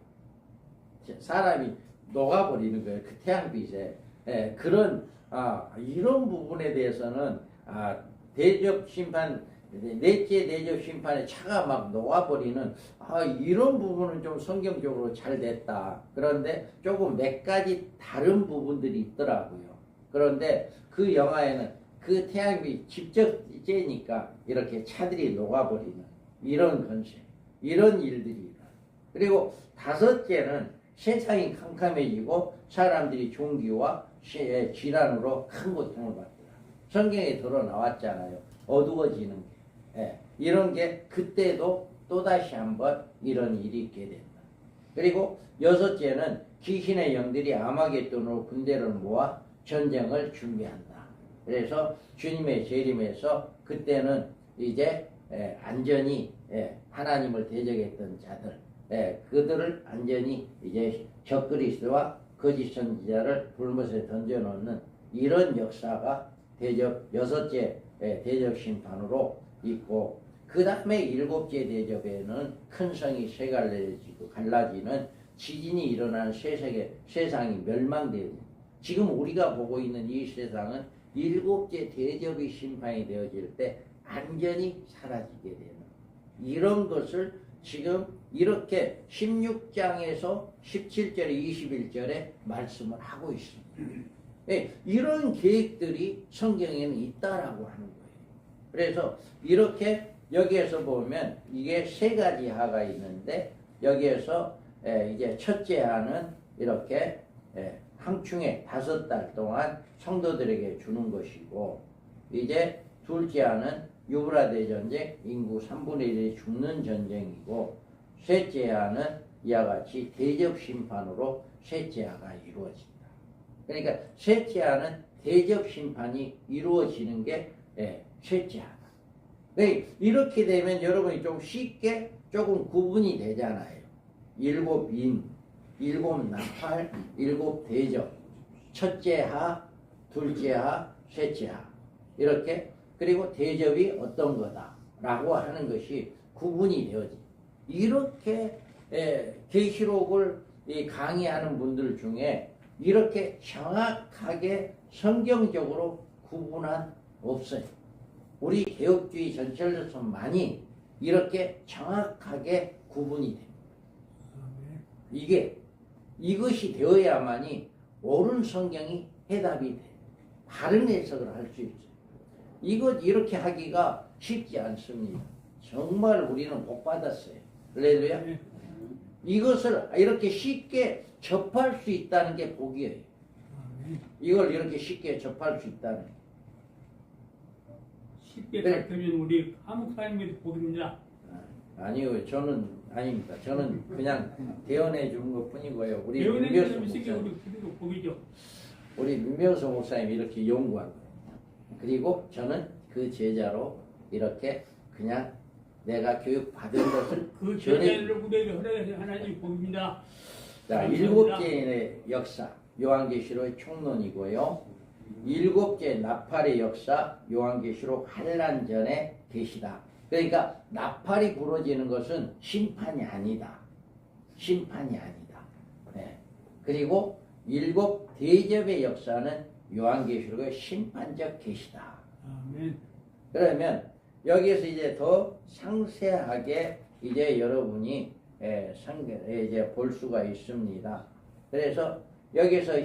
사람이 녹아버리는 거예요. 그 태양빛에. 예, 그런 이런 부분에 대해서는 대접 심판 넷째 대접 심판에 차가 막 녹아버리는 이런 부분은 좀 성경적으로 잘 됐다. 그런데 조금 몇 가지 다른 부분들이 있더라고요. 그런데 그 영화에는 그 태양빛 직접 쬐니까 이렇게 차들이 녹아버리는 이런 컨셉, 이런 일들이 일어나. 그리고 다섯째는 세상이 캄캄해지고 사람들이 종기와 질환으로 큰 고통을 받더라. 성경에 들어 나왔잖아요. 어두워지는 게. 이런 게 그때도 또다시 한번 이런 일이 있게 된다. 그리고 여섯째는 귀신의 영들이 아마겟돈으로 군대를 모아 전쟁을 준비한다. 그래서 주님의 재림에서 그때는 이제 안전히 하나님을 대적했던 자들, 그들을 안전히 이제 적그리스도와 거짓 선지자를 불못에 던져놓는 이런 역사가 여섯째 대접 심판으로 있고, 그 다음에 일곱째 대접에는 큰 성이 세 갈라지는 지진이 일어나는 세상이 멸망되는, 지금 우리가 보고 있는 이 세상은 일곱째 대접이 심판이 되어질 때 완전히 사라지게 되는 이런 것을 지금 이렇게 16장에서 17절에 21절에 말씀을 하고 있습니다. 이런 계획들이 성경에는 있다라고 하는 거예요. 그래서 이렇게 여기에서 보면 이게 세 가지 하가 있는데, 여기에서 이제 첫째 하는 이렇게 항충에 5달 동안 성도들에게 주는 것이고, 이제 둘째 하는 유브라데 전쟁, 인구 3분의 1이 죽는 전쟁이고, 셋째 하는 이와 같이 대접 심판으로 셋째 하가 이루어진다. 그러니까 셋째 하는 대접 심판이 이루어지는 게 셋째 하다. 이렇게 되면 여러분이 좀 쉽게 조금 구분이 되잖아요. 일곱 인, 일곱 나팔, 일곱 대접, 첫째 하, 둘째 하, 셋째 하, 이렇게. 그리고 대접이 어떤 거다라고 하는 것이 구분이 되어지. 이렇게 계시록을 강의하는 분들 중에 이렇게 정확하게 성경적으로 구분한 없어요. 우리 개혁주의 전철로서만이 이렇게 정확하게 구분이 됩니다. 이것이 되어야만이 옳은 성경이 해답이 돼요. 바른 해석을 할 수 있어요. 이렇게 하기가 쉽지 않습니다. 정말 우리는 복 받았어요. 할렐루야. 이것을 이렇게 쉽게 접할 수 있다는 게 복이에요. 이걸 이렇게 쉽게 접할 수 있다는 게. 쉽게 가르치면 우리 한국사님들이 복입니다. 아니요, 저는 아닙니다. 저는 그냥 대언해 주는 것 뿐이고요. 우리 대언해 주는 우리 복이죠. 우리 민명수 목사님이 이렇게 연구한 거예요. 그리고 저는 그 제자로 이렇게 그냥 내가 교육 받은 것을 그 제자를 우리에게 허락해 하나님 복입니다. 자, 일곱째의 역사 요한계시록의 총론이고요. 일곱째 나팔의 역사 요한계시록 환란 전에 계시다. 그러니까 나팔이 부러지는 것은 심판이 아니다. 심판이 아니다. 그리고 일곱 대접의 역사는 요한계시록의 심판적 계시다. 아멘. 그러면 여기에서 이제 더 상세하게 이제 여러분이 이제 볼 수가 있습니다. 그래서 여기서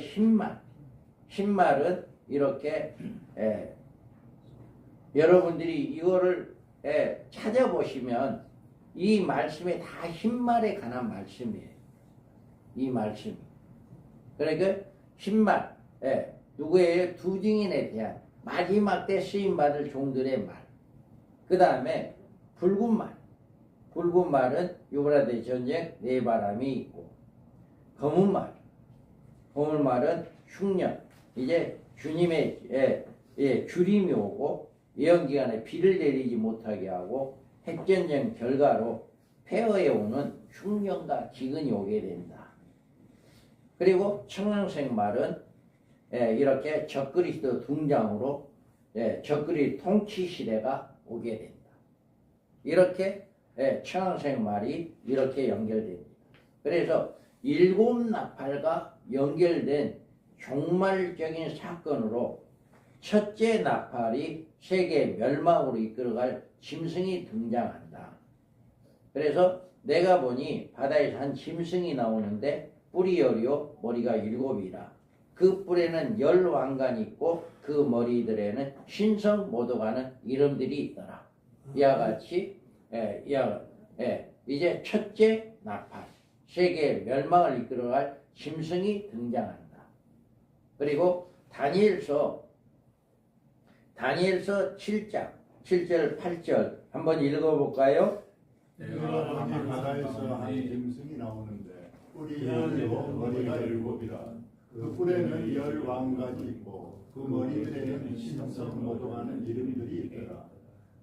흰말은 이렇게 여러분들이 이거를 찾아보시면 이 말씀이 다 흰말에 관한 말씀이에요. 이 말씀이. 그러니까 흰말, 누구의 두 증인에 대한 마지막 때 쓰임받을 종들의 말. 그 다음에 붉은 말. 붉은 말은 유브라데 전쟁 네 바람이 있고, 검은 말. 검은 말은 흉년. 이제 주님의 주림이 오고 예언기간에 비를 내리지 못하게 하고 핵전쟁 결과로 폐허에 오는 흉년과 기근이 오게 된다. 그리고 청황색 말은 이렇게 적그리스도 등장으로 적그리 통치 시대가 오게 된다. 이렇게 천황색 말이 이렇게 연결됩니다. 그래서 일곱 나팔과 연결된 종말적인 사건으로 첫째 나팔이 세계 멸망으로 이끌어갈 짐승이 등장한다. 그래서 내가 보니 바다에서 한 짐승이 나오는데 뿔이 열이요 머리가 일곱이라. 그 뿔에는 10왕관이 있고 그 머리들에는 신성 모독하는 이름들이 있더라. 이와 같이 이제 첫째 나팔 세계 멸망을 이끌어갈 짐승이 등장한다. 그리고 다니엘서 7장 7절 8절 한번 읽어볼까요? 내가 보니 바다에서 한 짐승이 나오는데 뿔이 열이고 머리가 일곱이라. 그 뿔에는 10왕관이 있고 그 머리들에는 신성 모독하는 이름들이 있더라.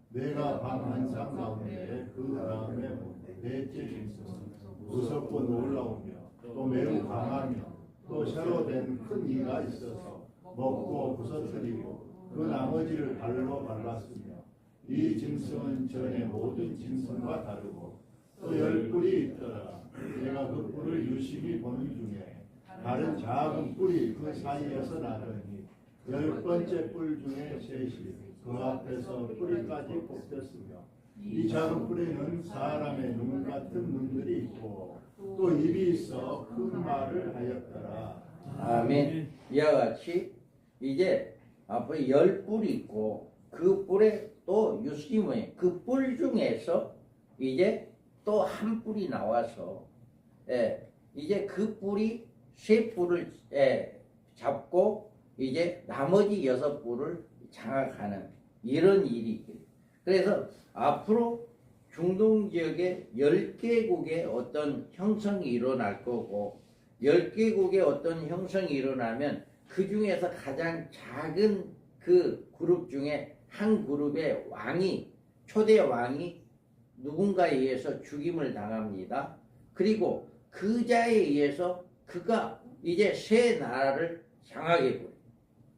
내가 밤 한상 가운데 그 다음에 넷째 짐승은 무섭고 놀라우며 또 매우 강하며 또 새로 된 큰 이가 있어서 먹고 부서뜨리고 그 나머지를 발로 발랐으며 이 짐승은 전에 모든 짐승과 다르고 또 10뿔이 있더라. 내가 그 뿔을 유심히 보는 중에 다른 작은 뿔이 그 사이에서 나더니 10번째 뿔 중에 셋이 그 앞에서 뿌리까지 뽑혔으며 이 작은 뿔에는 사람의 눈 같은 눈들이 있고 또 입이 있어 큰 말을 하였더라. 아멘. 이와 같이 이제 앞으로 10뿔이 있고 그 뿔에 또 유스님의 그 뿔 중에서 이제 또 한 뿔이 나와서 이제 그 뿔이 세 뿔을 잡고 이제 나머지 6뿔을 장악하는 이런 일이 있거든요. 그래서 앞으로 중동 지역에 10개국의 어떤 형성이 일어날 거고 10개국의 어떤 형성이 일어나면 그 중에서 가장 작은 그 그룹 중에 한 그룹의 왕이 초대 왕이 누군가에 의해서 죽임을 당합니다. 그리고 그 자에 의해서 그가 이제 새 나라를 장악해 버려요.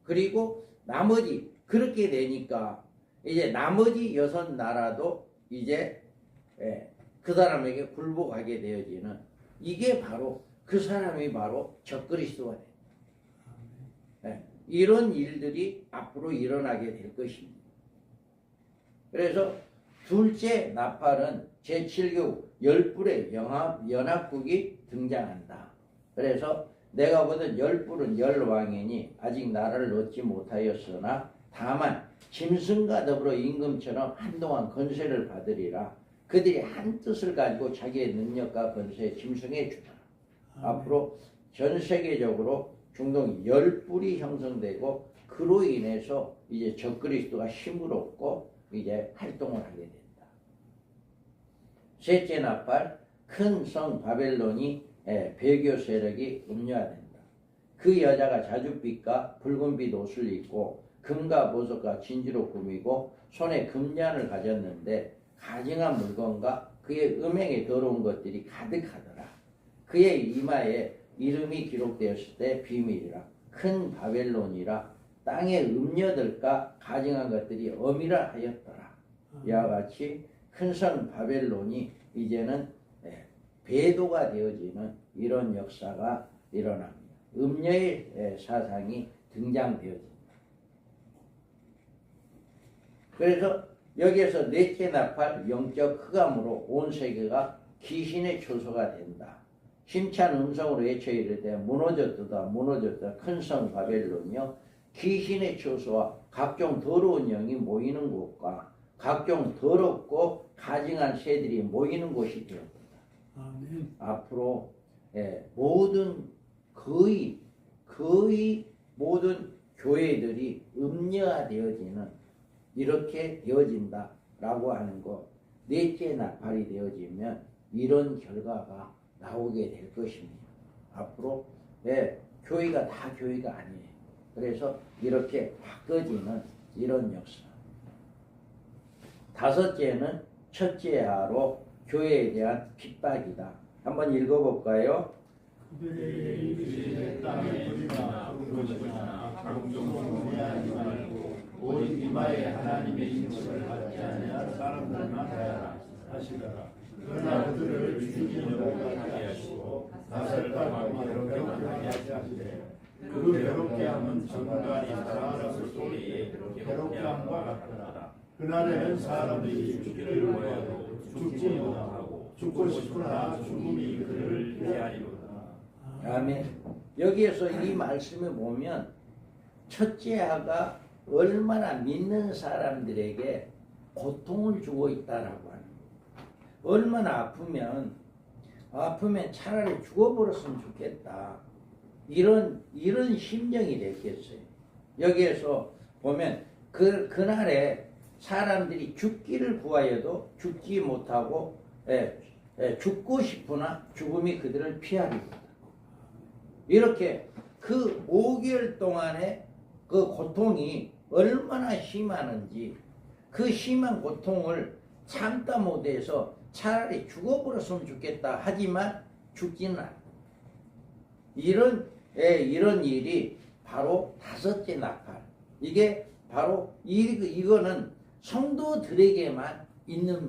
그리고 나머지 그렇게 되니까 이제 나머지 6나라도 이제 그 사람에게 굴복하게 되어지는 이게 바로 그 사람이 바로 적그리스도가 됩니다. 이런 일들이 앞으로 일어나게 될 것입니다. 그래서 둘째 나팔은 제7교국 10뿔의 연합국이 등장한다. 그래서 내가 보던 10뿔은 10왕이니 아직 나라를 얻지 못하였으나 다만 짐승과 더불어 임금처럼 한동안 건세를 받으리라. 그들이 한 뜻을 가지고 자기의 능력과 건세에 짐승해 주라. 앞으로 전 세계적으로 중동 10뿔이 형성되고 그로 인해서 이제 적그리스도가 힘을 얻고 이제 활동을 하게 된다. 셋째 나팔 큰 성 바벨론이 배교 세력이 음료화된다. 그 여자가 자줏빛과 붉은빛 옷을 입고 금과 보석과 진주로 꾸미고 손에 금잔을 가졌는데 가증한 물건과 그의 음행에 더러운 것들이 가득하더라. 그의 이마에 이름이 기록되었을 때 비밀이라 큰 바벨론이라 땅의 음녀들과 가증한 것들이 엄이라 하였더라. 이와 같이 큰 성 바벨론이 이제는 배도가 되어지는 이런 역사가 일어납니다. 음녀의 사상이 등장되어집니다. 그래서 여기에서 넷째 나팔 영적 흑암으로 온 세계가 귀신의 초소가 된다. 힘찬 음성으로 외쳐 이르되 무너졌도다 무너졌다 큰 성 바벨론이여 귀신의 초소와 각종 더러운 영이 모이는 곳과 각종 더럽고 가증한 새들이 모이는 곳이 되었다. 아멘. 앞으로 모든 거의 모든 교회들이 음녀화되어지는 이렇게 되어진다라고 하는 것. 넷째 나팔이 되어지면 이런 결과가 나오게 될 것입니다. 앞으로 교회가 다 교회가 아니에요. 그래서 이렇게 바꿔지는 이런 역사. 다섯째는 첫째 하로 교회에 대한 핍박이다. 한번 읽어볼까요? 그들의 땅의 뿌리나 푸른 것이나 각종 무리하지 말고 오직 이마에 하나님의 인식을 받지 아니한 사람들만 하여라 하시더라. 그러나 그들을 죽이는 것까지 하시고 나설까지 괴롭게 하시되 그 괴롭게 함은 전갈이 사람을 속에 괴롭게 함과 같더라. 그날에는 사람들이 죽기를 원하여도 죽지 못하고 죽고 싶으나 죽음이 그를 피하리로다. 아멘. 여기에서 이 말씀을 보면 첫째 아가 얼마나 믿는 사람들에게 고통을 주고 있다라고 하는 거예요. 얼마나 아프면 차라리 죽어버렸으면 좋겠다. 이런 심정이 됐겠어요. 여기에서 보면 그날에 사람들이 죽기를 구하여도 죽지 못하고 죽고 싶으나 죽음이 그들을 피하리로다. 이렇게 그 5개월 동안의 그 고통이 얼마나 심하는지 그 심한 고통을 참다 못해서 차라리 죽어버렸으면 좋겠다 하지만 죽지는 않아. 이런 일이 바로 다섯째 나팔. 이게 바로 이거는 성도들에게만 있는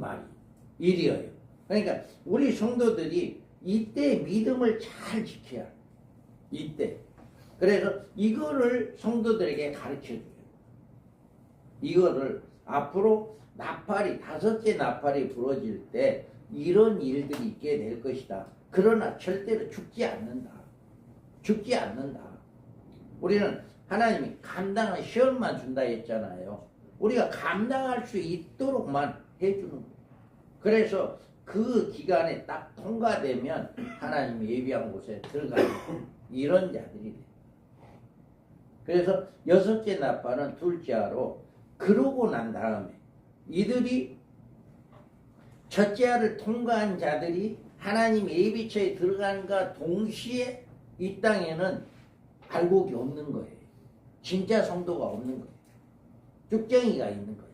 일이에요. 그러니까 우리 성도들이 이때 믿음을 잘 지켜야 해. 이때. 그래서 이거를 성도들에게 가르쳐줘요. 이거를 앞으로 다섯째 나팔이 부러질 때 이런 일들이 있게 될 것이다. 그러나 절대로 죽지 않는다. 우리는 하나님이 감당한 시험만 준다 했잖아요. 우리가 감당할 수 있도록만 해주는 거예요. 그래서 그 기간에 딱 통과되면 하나님이 예비한 곳에 들어가는 이런 자들이 돼요. 그래서 여섯째 나팔은 둘째 하로 그러고 난 다음에 이들이 첫째 하를 통과한 자들이 하나님 예비처에 들어간과 동시에 이 땅에는 알곡이 없는 거예요. 진짜 성도가 없는 거예요. 쭉정이가 있는 거죠.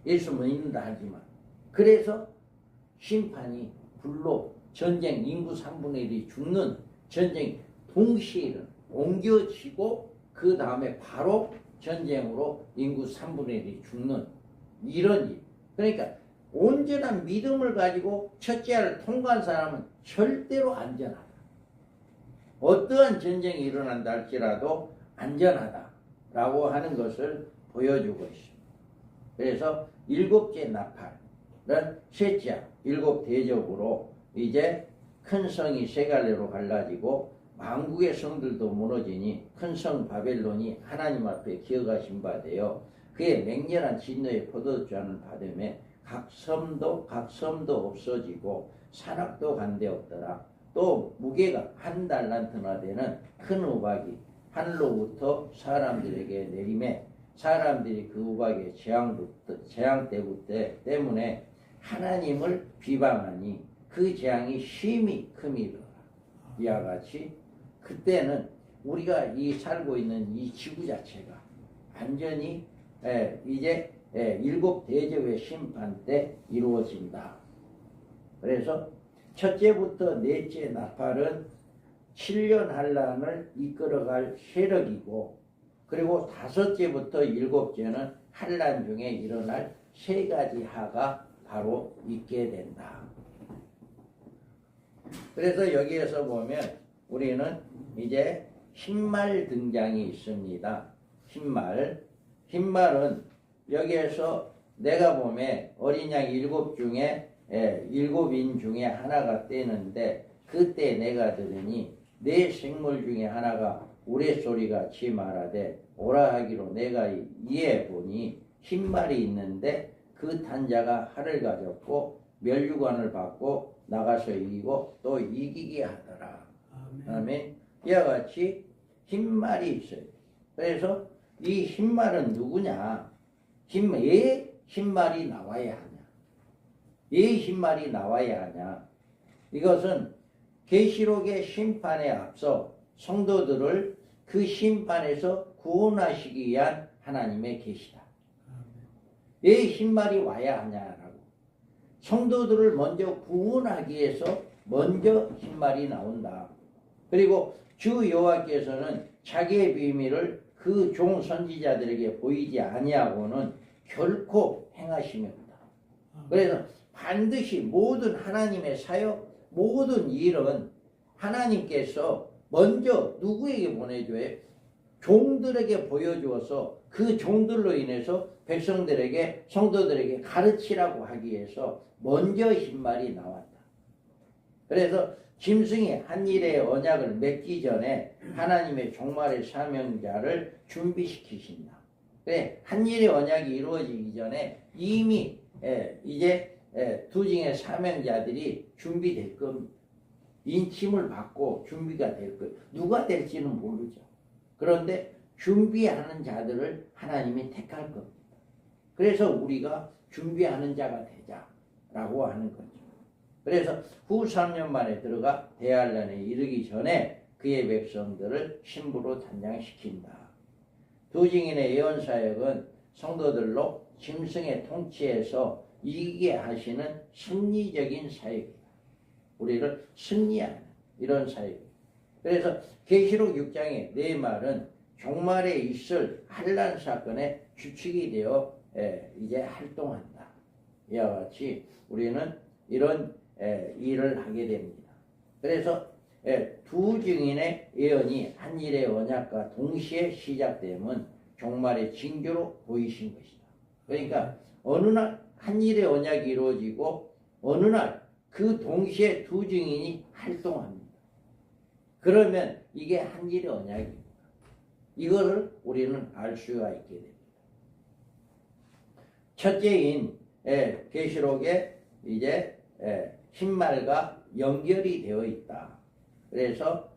예수 믿는다 하지만. 그래서 심판이 불로 전쟁 인구 3분의 1이 죽는 전쟁이 동시에 일어나 옮겨지고 그 다음에 바로 전쟁으로 인구 3분의 1이 죽는 이런 일. 그러니까 온전한 믿음을 가지고 첫째 알을 통과한 사람은 절대로 안전하다. 어떠한 전쟁이 일어난다 할지라도 안전하다라고 하는 것을 보여주고 있습니다. 그래서 일곱째 나팔은 셋째 일곱 대적으로 이제 큰 성이 세 갈래로 갈라지고 만국의 성들도 무너지니 큰 성 바벨론이 하나님 앞에 기어가신 바 되어 그의 맹렬한 진노의 포도주를 받음에 각 섬도 없어지고 산악도 간데 없더라. 또 무게가 한 달란트나 되는 큰 우박이 하늘로부터 사람들에게 내림에 사람들이 그 우박의 재앙 때문에 하나님을 비방하니 그 재앙이 심히 큼이더라. 이와 같이 그때는 우리가 살고 있는 이 지구 자체가 완전히 이제 일곱 대접의 심판 때 이루어진다. 그래서 첫째부터 넷째 나팔은 7년 환란을 이끌어갈 세력이고 그리고 다섯째부터 일곱째는 환란 중에 일어날 세 가지 하가 바로 있게 된다. 그래서 여기에서 보면 우리는 이제 흰말 등장이 있습니다. 흰말은 여기에서 내가 보면 어린 양 7 중에 7인 중에 하나가 떼는데 그때 내가 들으니 내 생물 중에 하나가 우레소리같이 말하되 오라 하기로 내가 이에 보니 흰말이 있는데 그 탄자가 활을 가졌고 멸류관을 받고 나가서 이기고 또 이기게 하더라. 아멘. 이와 같이 흰말이 있어요. 그래서 이 흰말은 누구냐? 왜 흰말이 나와야 하냐? 왜 흰말이 나와야 하냐? 이것은 계시록의 심판에 앞서 성도들을 그 심판에서 구원하시기 위한 하나님의 계시다. 왜 흰말이 와야 하냐라고. 성도들을 먼저 구원하기 위해서 먼저 흰말이 나온다. 그리고 주 여호와께서는 자기의 비밀을 그 종 선지자들에게 보이지 아니하고는 결코 행하심이로다. 그래서 반드시 모든 하나님의 사역, 모든 일은 하나님께서 먼저 누구에게 보내줘요? 종들에게 보여주어서 그 종들로 인해서 백성들에게, 성도들에게 가르치라고 하기 위해서 먼저 신말이 나왔다. 그래서 짐승이 한 일의 언약을 맺기 전에 하나님의 종말의 사명자를 준비시키신다. 그래, 한 일의 언약이 이루어지기 전에 이미 이제 두 증의 사명자들이 준비될 겁니다. 인침을 받고 준비가 될 거예요. 누가 될지는 모르죠. 그런데 준비하는 자들을 하나님이 택할 겁니다. 그래서 우리가 준비하는 자가 되자라고 하는 거죠. 그래서 후 3년 만에 들어가 대할란에 이르기 전에 그의 백성들을 신부로 단장시킨다. 두 증인의 예언사역은 성도들로 짐승의 통치에서 이기게 하시는 승리적인 사역이다. 우리를 승리하는 이런 사역이다. 그래서 계시록 6장의 네 말은 종말에 있을 환란 사건의 주축이 되어 이제 활동한다. 이와 같이 우리는 이런 일을 하게 됩니다. 그래서 두 증인의 예언이 한 일의 언약과 동시에 시작되면 종말의 징조로 보이신 것이다. 그러니까 어느 날 한 일의 언약이 이루어지고 어느 날 그 동시에 두 증인이 활동합니다. 그러면 이게 한 일의 언약입니다. 이것을 우리는 알 수가 있게 됩니다. 첫째인 계시록에 이제 신말과 연결이 되어 있다. 그래서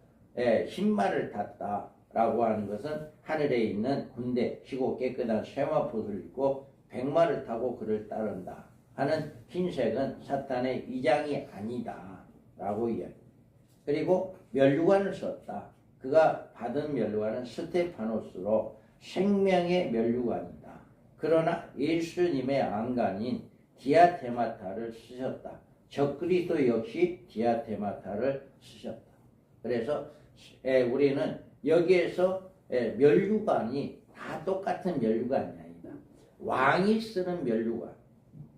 신말을 탔다라고 하는 것은 하늘에 있는 군대, 희고 깨끗한 쇠마포를 입고 백마를 타고 그를 따른다 하는 흰색은 사탄의 이장이 아니다라고 이야기합니다. 그리고 면류관을 썼다. 그가 받은 면류관은 스테파노스로 생명의 면류관이다. 그러나 예수님의 안간인 디아테마타를 쓰셨다. 적그리스도 역시 디아테마타를 쓰셨다. 그래서 우리는 여기에서 면류관이 다 똑같은 면류관이 아니다. 왕이 쓰는 면류관,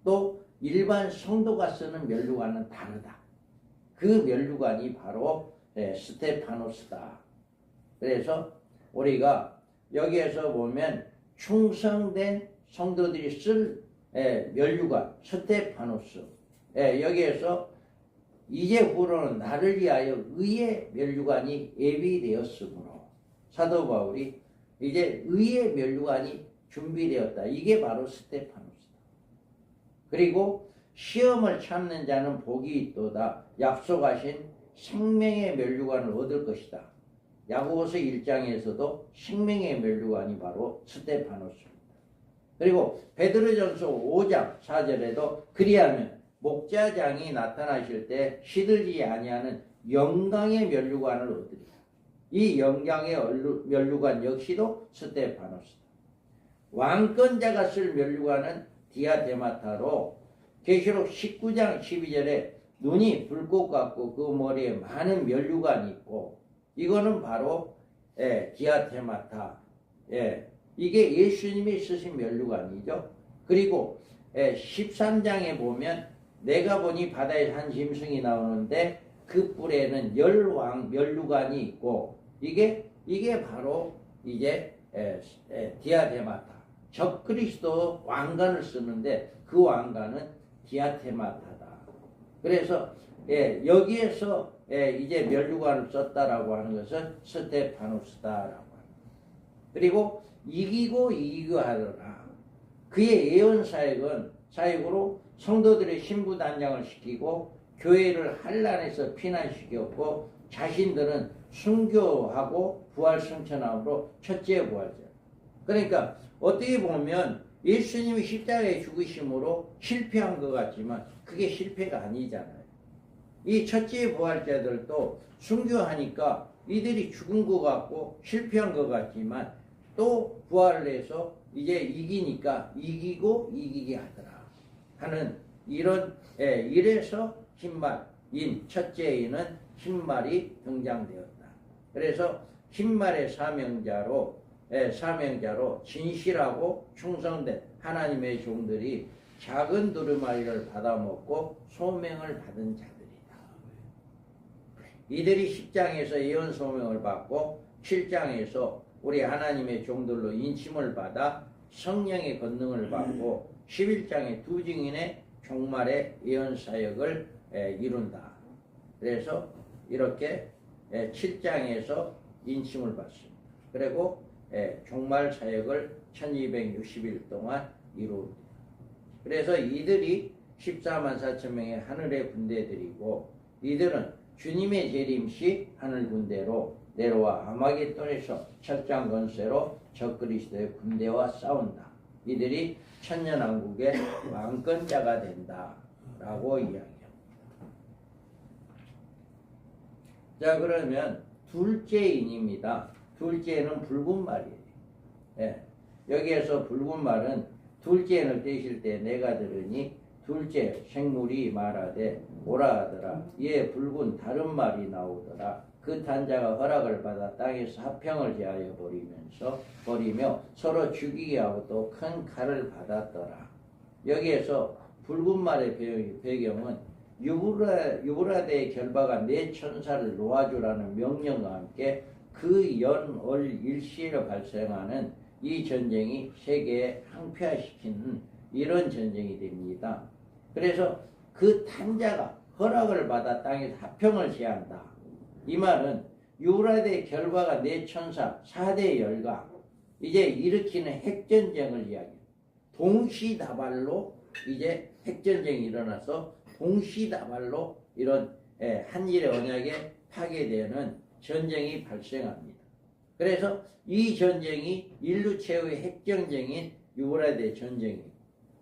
또 일반 성도가 쓰는 면류관은 다르다. 그 면류관이 바로 스테파노스다. 그래서 우리가 여기에서 보면 충성된 성도들이 쓸 면류관 스테파노스, 여기에서 이제 후로는 나를 위하여 의의 면류관이 예비되었으므로 사도 바울이 이제 의의 면류관이 준비되었다. 이게 바로 스테파노스다. 그리고 시험을 참는 자는 복이 있도다. 약속하신 생명의 면류관을 얻을 것이다. 야고보서 1장에서도 생명의 면류관이 바로 스테파노스입니다. 그리고 베드로전서 5장 4절에도 그리하면 목자장이 나타나실 때 시들지 아니하는 영광의 면류관을 얻으리라. 이 영광의 면류관 역시도 스테파노스다. 왕권자가 쓸 면류관은 디아데마타로 계시록 19장 12절에 눈이 불꽃 같고 그 머리에 많은 면류관이 있고 이거는 바로 디아데마타, 이게 예수님이 쓰신 면류관이죠. 그리고 13장에 보면 내가 보니 바다에서 한 짐승이 나오는데 그 뿔에는 10왕 면류관이 있고 이게 바로 이제 디아데마타, 적그리스도 왕관을 쓰는데 그 왕관은 디아테마타다. 그래서 여기에서 이제 면류관을 썼다라고 하는 것은 스테파노스다라고 합니다. 그리고 이기고 하더라. 그의 예언 사역으로 성도들의 신부 단장을 시키고 교회를 환란에서 피난시켰고 자신들은 순교하고 부활 승천함으로 첫째 부활자. 그러니까 어떻게 보면 예수님이 십자가에 죽으심으로 실패한 것 같지만 그게 실패가 아니잖아요. 이 첫째 부활자들도 순교하니까 이들이 죽은 것 같고 실패한 것 같지만 또 부활을 해서 이제 이기니까 이기고 이기게 하더라 하는 이런 이래서 흰말인 첫째에는 흰말이 등장되었다. 그래서 흰말의 사명자로 사명자로 진실하고 충성된 하나님의 종들이 작은 두루마리를 받아먹고 소명을 받은 자들이다. 이들이 10장에서 예언 소명을 받고 7장에서 우리 하나님의 종들로 인침을 받아 성령의 권능을 받고 11장의 두 증인의 종말의 예언 사역을 이룬다. 그래서 이렇게 7장에서 인침을 받습니다. 그리고 종말 사역을 1260일 동안 이루었다. 그래서 이들이 14만 4천 명의 하늘의 군대들이고 이들은 주님의 재림시 하늘 군대로 내려와 아마겟돈에서 철장 건세로 적그리스도의 군대와 싸운다. 이들이 천년왕국의 왕권자가 된다 라고 이야기합니다. 자, 그러면 둘째인입니다. 둘째는 붉은 말이에요. 여기에서 붉은 말은 둘째인을 떼실 때 내가 들으니 둘째 생물이 말하되 오라 하더라. 이에 붉은 다른 말이 나오더라. 그 탄자가 허락을 받아 땅에서 화평을 제하여 버리며 서로 죽이게 하고 또 큰 칼을 받았더라. 여기에서 붉은 말의 배경은 유브라데의 결바가 네 천사를 놓아주라는 명령과 함께 그 연월 일시에 발생하는 이 전쟁이 세계에 항폐화시키는 이런 전쟁이 됩니다. 그래서 그 탄자가 허락을 받아 땅에서 화평을 제한다. 이 말은 유브라데의 결과가 네 천사 4대 열강 이제 일으키는 핵전쟁을 이야기해요. 동시다발로 이제 핵전쟁이 일어나서 동시다발로 이런 한일의 언약에 파괴되는 전쟁이 발생합니다. 그래서 이 전쟁이 인류 최후의 핵전쟁인 유브라데 전쟁이에요.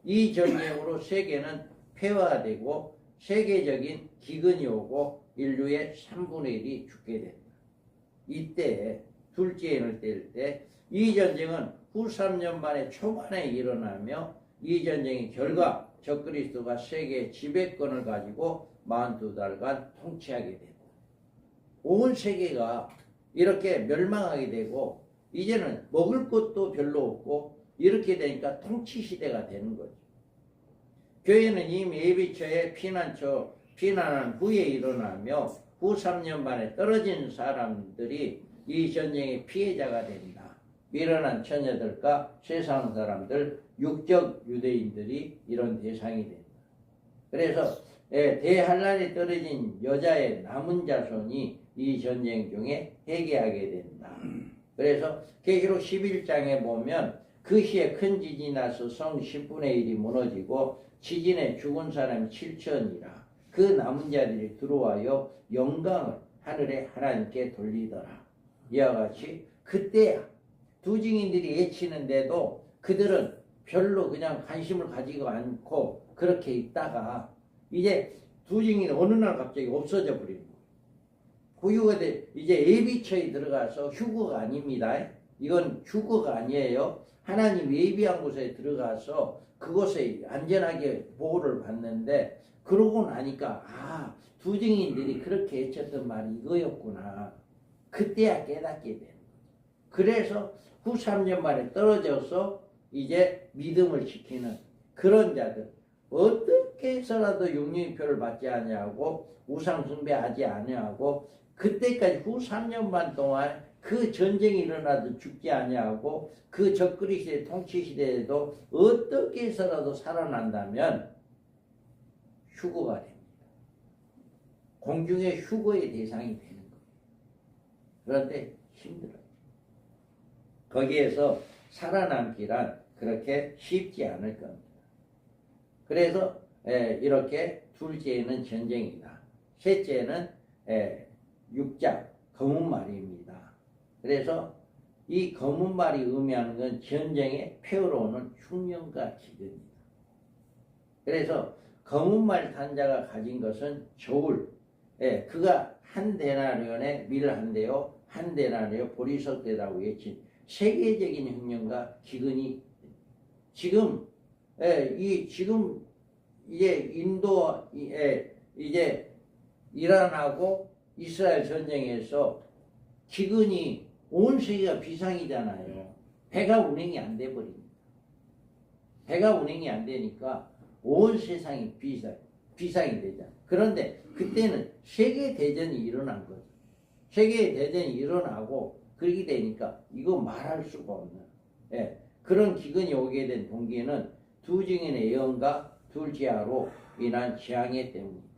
이 전쟁으로 세계는 폐화되고 세계적인 기근이 오고 인류의 3분의 1이 죽게 된다. 이때 둘째인을 뗄 때 이 전쟁은 후 3년 만에 초반에 일어나며 이 전쟁의 결과 적그리스도가 세계의 지배권을 가지고 42달간 통치하게 된다. 온 세계가 이렇게 멸망하게 되고 이제는 먹을 것도 별로 없고 이렇게 되니까 통치 시대가 되는 거죠. 교회는 이미 예비처에 피난한 후에 일어나며 후 3년 만에 떨어진 사람들이 이 전쟁의 피해자가 된다. 밀어난 처녀들과 세상 사람들, 육적 유대인들이 이런 대상이 된다. 그래서 대한란에 떨어진 여자의 남은 자손이 이 전쟁 중에 회개하게 된다. 그래서 계시록 11장에 보면 그 시에 큰 지진이 나서 성 10분의 1이 무너지고 지진에 죽은 사람이 7천이라 그 남은 자들이 들어와요 영광을 하늘에 하나님께 돌리더라. 이와 같이 그때야 두 증인들이 외치는데도 그들은 별로 그냥 관심을 가지고 않고 그렇게 있다가 이제 두 증인이 어느 날 갑자기 없어져 버리는 거예요. 후유가 이제 예비처에 들어가서 휴거가 아닙니다. 이건 휴거가 아니에요. 하나님 예비한 곳에 들어가서 그곳에 안전하게 보호를 받는데 그러고 나니까 두 증인들이 그렇게 외쳤던 말이 이거였구나. 그때야 깨닫게 되는 거예요. 그래서 후 3년 만에 떨어져서 이제 믿음을 지키는 그런 자들 어떻게 해서라도 용림표를 받지 아니하고 우상 숭배하지 아니하고 그때까지 후 3년 반 동안 그 전쟁이 일어나도 죽지 아니하고 그 적그리스도의 통치 시대에도 어떻게 해서라도 살아난다면 휴거가 됩니다. 공중의 휴거의 대상이 되는 거예요. 그런데 힘들어요. 거기에서 살아남기란 그렇게 쉽지 않을 겁니다. 그래서 이렇게 둘째는 전쟁이다. 셋째는 6장 검은 말입니다. 그래서 이 검은 말이 의미하는 건 전쟁의 폐허로우는 흉년과 기근입니다. 그래서 검은 말 탄자가 가진 것은 저울. 그가 한 데나리온에 밀 한 대요, 한 데나리온 보리석대라고 외친 세계적인 흉년과 기근이 지금 지금 이제 인도 이제 이란하고 이스라엘 전쟁에서 기근이 온 세계가 비상이잖아요. 배가 운행이 안 돼 버립니다. 배가 운행이 안 되니까 온 세상이 비상이 되잖아. 그런데 그때는 세계 대전이 일어난 거죠. 세계 대전이 일어나고 그렇게 되니까 이거 말할 수가 없는 그런 기근이 오게 된 동기는 두 증인의 예언과 둘째아로 인한 재앙에 때문입니다.